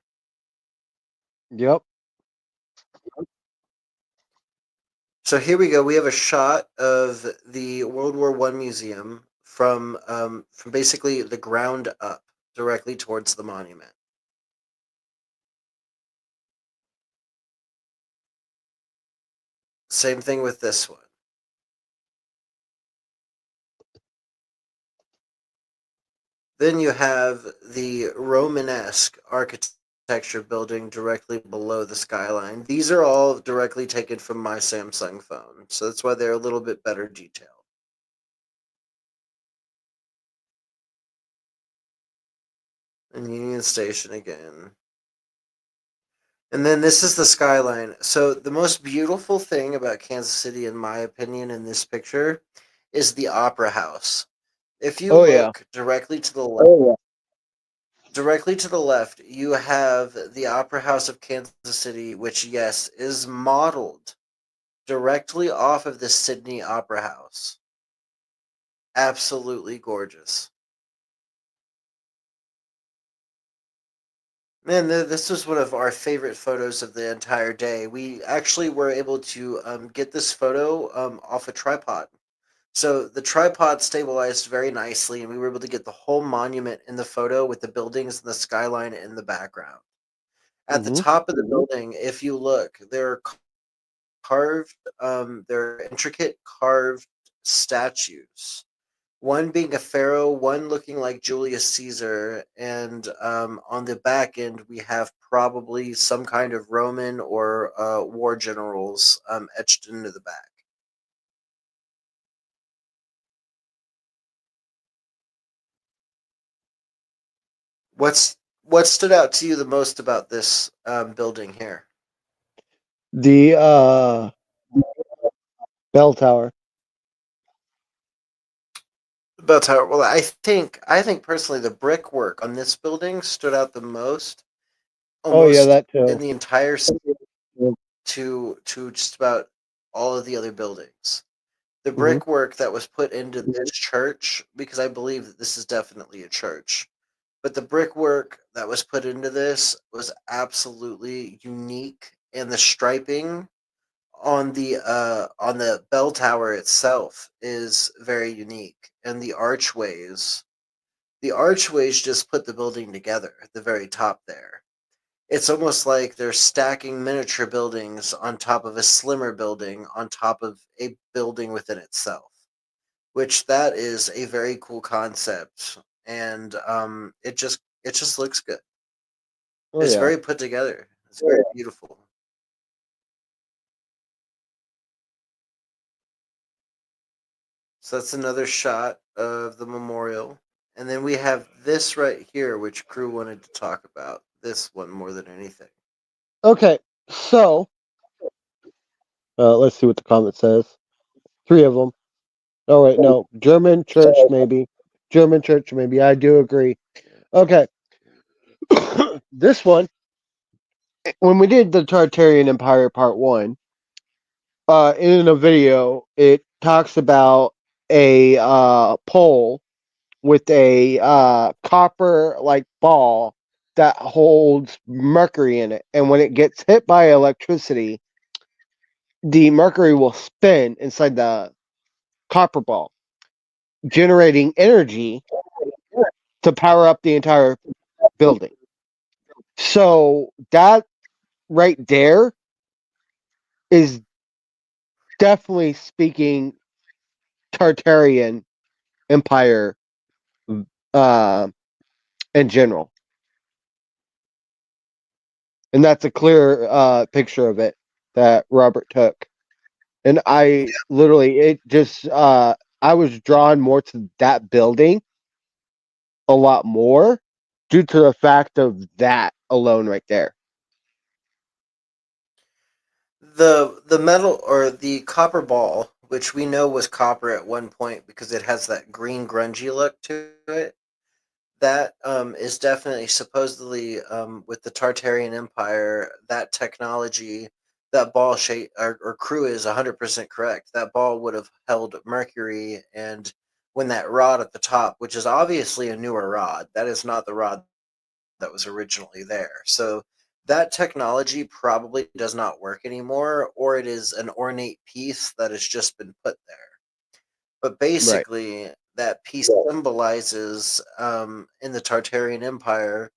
Yep. So here we go. We have a shot of the World War One museum from basically the ground up, directly towards the monument. Same thing with this one. Then you have the Romanesque architecture building directly below the skyline. These are all directly taken from my Samsung phone, so that's why they're a little bit better detailed. And Union Station again. And then this is the skyline. So the most beautiful thing about Kansas City, in my opinion, in this picture, is the Opera House. If you Oh yeah. look directly to the left, directly to the left, you have the Opera House of Kansas City, which, yes, is modeled directly off of the Sydney Opera House. Absolutely gorgeous. Man, this was one of our favorite photos of the entire day. We actually were able to get this photo off a tripod. So the tripod stabilized very nicely, and we were able to get the whole monument in the photo with the buildings and the skyline in the background. At the Mm-hmm. top of the building, if you look, there are carved, there are intricate carved statues. One being a pharaoh, one looking like Julius Caesar, and on the back end we have probably some kind of Roman or war generals etched into the back. What stood out to you the most about this building here? The bell tower. Bell Tower. Well, I think personally the brickwork on this building stood out the most, Oh yeah, almost that in too. the entire city to just about all of the other buildings. The Mm-hmm. brickwork that was put into this church, because I believe that this is definitely a church, but the brickwork that was put into this was absolutely unique, and the striping on the bell tower itself is very unique, and the archways just put the building together at the very top there. It's almost like they're stacking miniature buildings on top of a slimmer building on top of a building within itself, which that is a very cool concept, and it just looks good. Oh It's yeah. very put together. It's very beautiful. So that's another shot of the memorial. And then we have this right here, which crew wanted to talk about. This one more than anything. Okay. So let's see what the comment says. 3 of them. Oh wait, no. German church maybe. German church maybe. I do agree. Okay. This one, when we did the Tartarian Empire Part 1, in a video, it talks about a pole with a copper like ball that holds mercury in it. And when it gets hit by electricity, the mercury will spin inside the copper ball, generating energy to power up the entire building. So that right there is definitely speaking Tartarian Empire uh, in general, and that's a clear picture of it that Robert took. And I literally, it just I was drawn more to that building a lot more due to the fact of that alone right there. The metal or the copper ball, which we know was copper at one point because it has that green grungy look to it. That is definitely supposedly with the Tartarian Empire. That technology, that ball shape or crew is 100% correct. That ball would have held mercury, and when that rod at the top, which is obviously a newer rod, that is not the rod that was originally there. So that technology probably does not work anymore, or it is an ornate piece that has just been put there. But Right. basically, that piece symbolizes in the Tartarian Empire,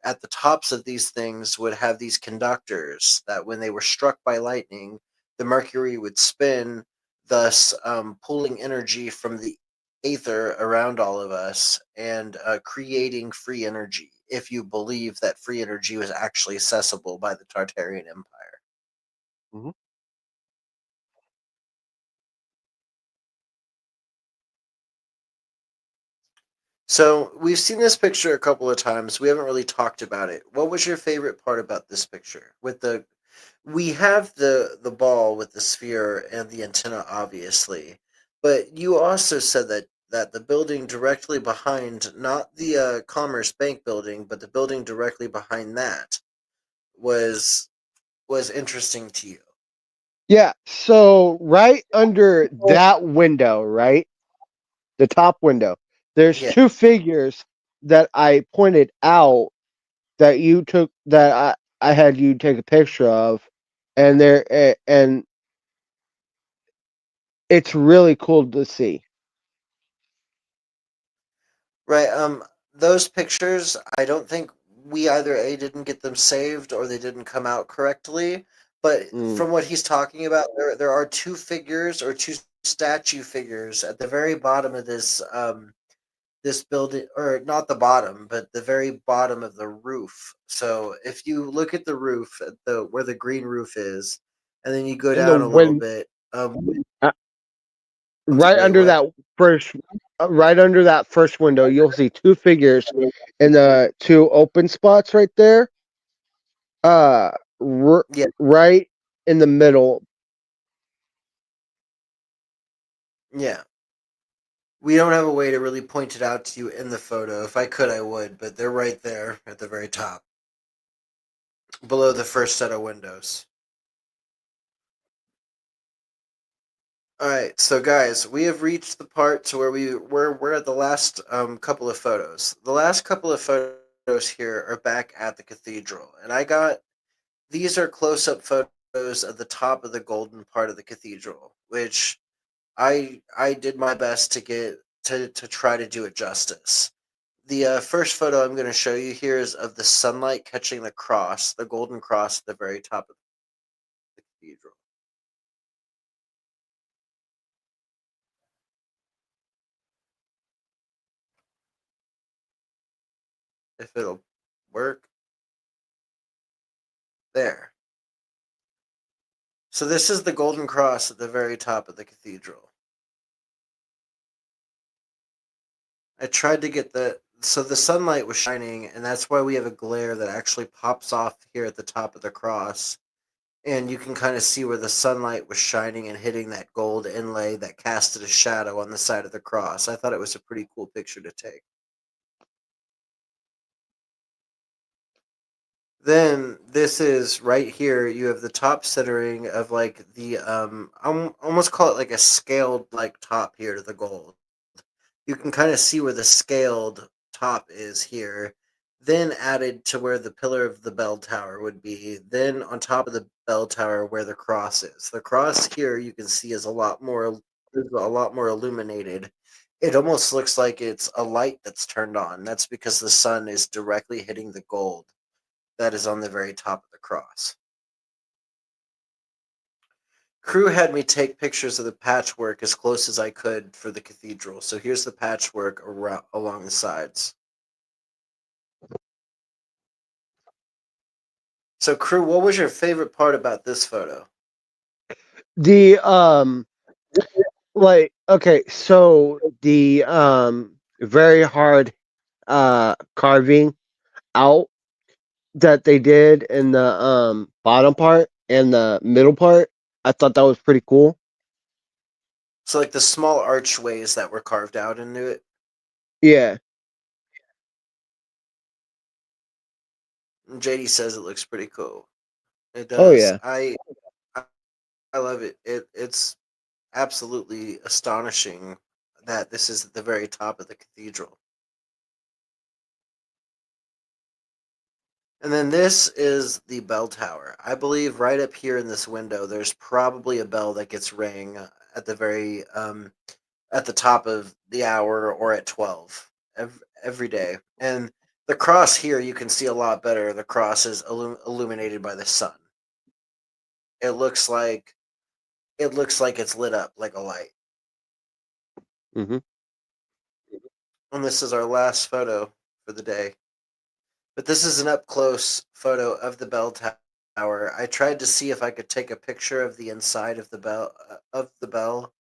at the tops of these things would have these conductors that when they were struck by lightning, the mercury would spin, thus pulling energy from the aether around all of us and creating free energy. If you believe that free energy was actually accessible by the Tartarian Empire. Mhm. So we've seen this picture a couple of times. We haven't really talked about it. What was your favorite part about this picture? With the we have the ball with the sphere and the antenna, obviously, but you also said that the building directly behind, not the Commerce Bank building, but the building directly behind that was was interesting to you. Yeah. So right under that window, right, the top window, there's Yeah, two figures that I pointed out that you took that I had you take a picture of, and and it's really cool to see. right. Those pictures, I don't think we either A didn't get them saved or they didn't come out correctly. But Mm. from what he's talking about, there are two figures or two statue figures at the very bottom of this building, or not the bottom, but the very bottom of the roof. So if you look at the roof, at the where the green roof is, and then you go In the down a little wind, bit, uh, I'm right sorry, under what? that first, right under that first window, you'll see two figures in the two open spots right there. Uh, r- Yeah, right in the middle. yeah. We don't have a way to really point it out to you in the photo. If I could, I would, but they're right there at the very top, below the first set of windows. All right, so guys, we have reached the part to where we're at the last couple of photos. The last couple of photos here are back at the cathedral, and I got these are close up photos of the top of the golden part of the cathedral, which I did my best to get to try to do it justice. The first photo I'm going to show you here is of the sunlight catching the cross, the golden cross at the very top of the cathedral. If it'll work, there. So this is the golden cross at the very top of the cathedral. I tried to get the sunlight was shining, and that's why we have a glare that actually pops off here at the top of the cross. And you can kind of see where the sunlight was shining and hitting that gold inlay that casted a shadow on the side of the cross. I thought it was a pretty cool picture to take. Then this is right here. You have the top centering of like the almost call it like a scaled like top here to the gold. You can kind of see where the scaled top is here. Then added to where the pillar of the bell tower would be. Then on top of the bell tower where the cross is. The cross here you can see is a lot more illuminated. It almost looks like it's a light that's turned on. That's because the sun is directly hitting the gold that is on the very top of the cross. Crew had me take pictures of the patchwork as close as I could for the cathedral. So here's the patchwork along the sides. So crew, what was your favorite part about this photo? The like okay, so the very hard carving out that they did in the bottom part and the middle part, I thought that was pretty cool. So like the small archways that were carved out into it. Yeah. JD says it looks pretty cool. It Oh does. yeah. I love it. It's absolutely astonishing that this is at the very top of the cathedral. And then this is the bell tower. I believe right up here in this window, there's probably a bell that gets rang at the very at the top of the hour or at 12 every day. And the cross here you can see a lot better. The cross is illuminated by the sun. It looks like it's lit up like a light. Mm-hmm. And this is our last photo for the day. But this is an up close photo of the bell tower. I tried to see if I could take a picture of the inside of the bell,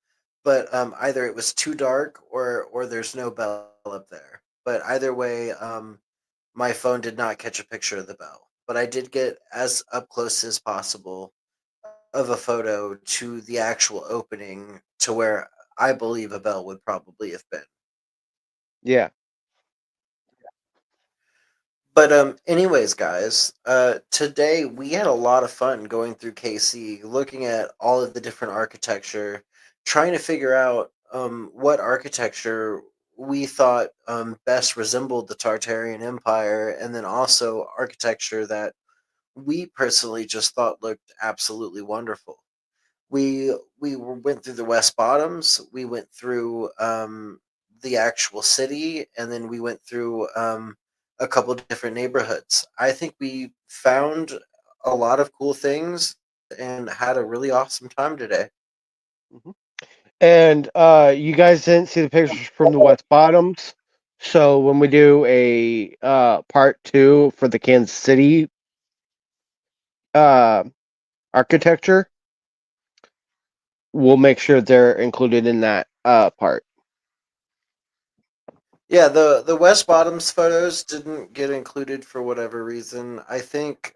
but either it was too dark or there's no bell up there. But either way, my phone did not catch a picture of the bell. But I did get as up close as possible of a photo to the actual opening to where I believe a bell would probably have been. Yeah. But anyways, guys, today we had a lot of fun going through KC, looking at all of the different architecture, trying to figure out what architecture we thought best resembled the Tartarian Empire, and then also architecture that we personally just thought looked absolutely wonderful. Went through the West Bottoms, we went through the actual city, and then we went through a couple of different neighborhoods. I think we found a lot of cool things and had a really awesome time today. Mm-hmm. And you guys didn't see the pictures from the West Bottoms. So when we do a part 2 for the Kansas City uh architecture, we'll make sure they're included in that part. Yeah, the West Bottoms photos didn't get included for whatever reason. I think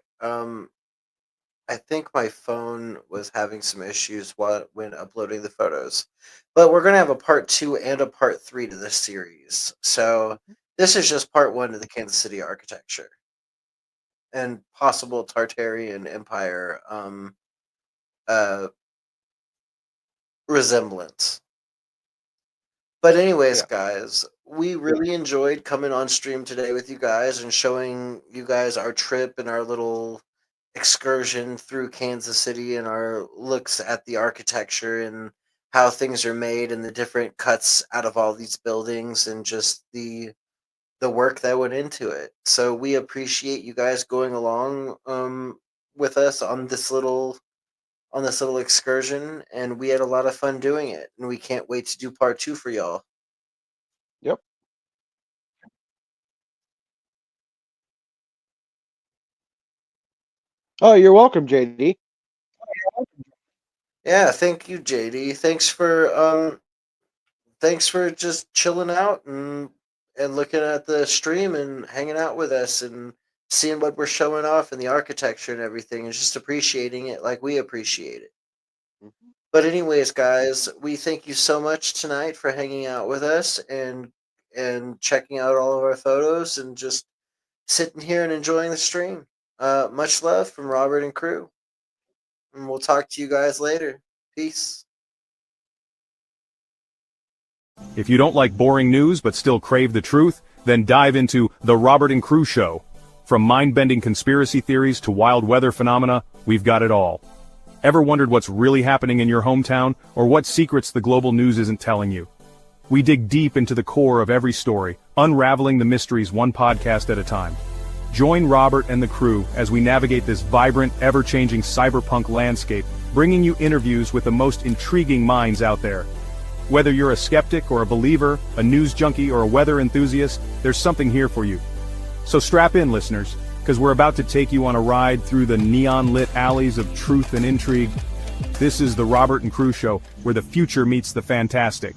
my phone was having some issues when uploading the photos. But we're going to have a part 2 and a part 3 to this series. So this is just part 1 of the Kansas City architecture and possible Tartarian Empire uh, resemblance. But anyways, Yeah. guys, we really enjoyed coming on stream today with you guys and showing you guys our trip and our little excursion through Kansas City and our looks at the architecture and how things are made and the different cuts out of all these buildings and just the work that went into it. So we appreciate you guys going along with us on this little excursion, and we had a lot of fun doing it, and we can't wait to do part 2 for y'all. Yep. Oh, you're welcome, JD. Yeah, thank you, JD. Thanks for just chilling out and looking at the stream and hanging out with us and seeing what we're showing off and the architecture and everything and just appreciating it like we appreciate it. Mm-hmm. But anyways, guys, we thank you so much tonight for hanging out with us and checking out all of our photos and just sitting here and enjoying the stream. Much love from Robert and crew. And we'll talk to you guys later. Peace. If you don't like boring news but still crave the truth, then dive into The Robert and Crew Show. From mind-bending conspiracy theories to wild weather phenomena, we've got it all. Ever wondered what's really happening in your hometown, or what secrets the global news isn't telling you? We dig deep into the core of every story, unraveling the mysteries one podcast at a time. Join Robert and the crew as we navigate this vibrant, ever-changing cyberpunk landscape, bringing you interviews with the most intriguing minds out there. Whether you're a skeptic or a believer, a news junkie or a weather enthusiast, there's something here for you. So strap in, listeners, because we're about to take you on a ride through the neon-lit alleys of truth and intrigue. This is the Robert and Crew Show, where the future meets the fantastic.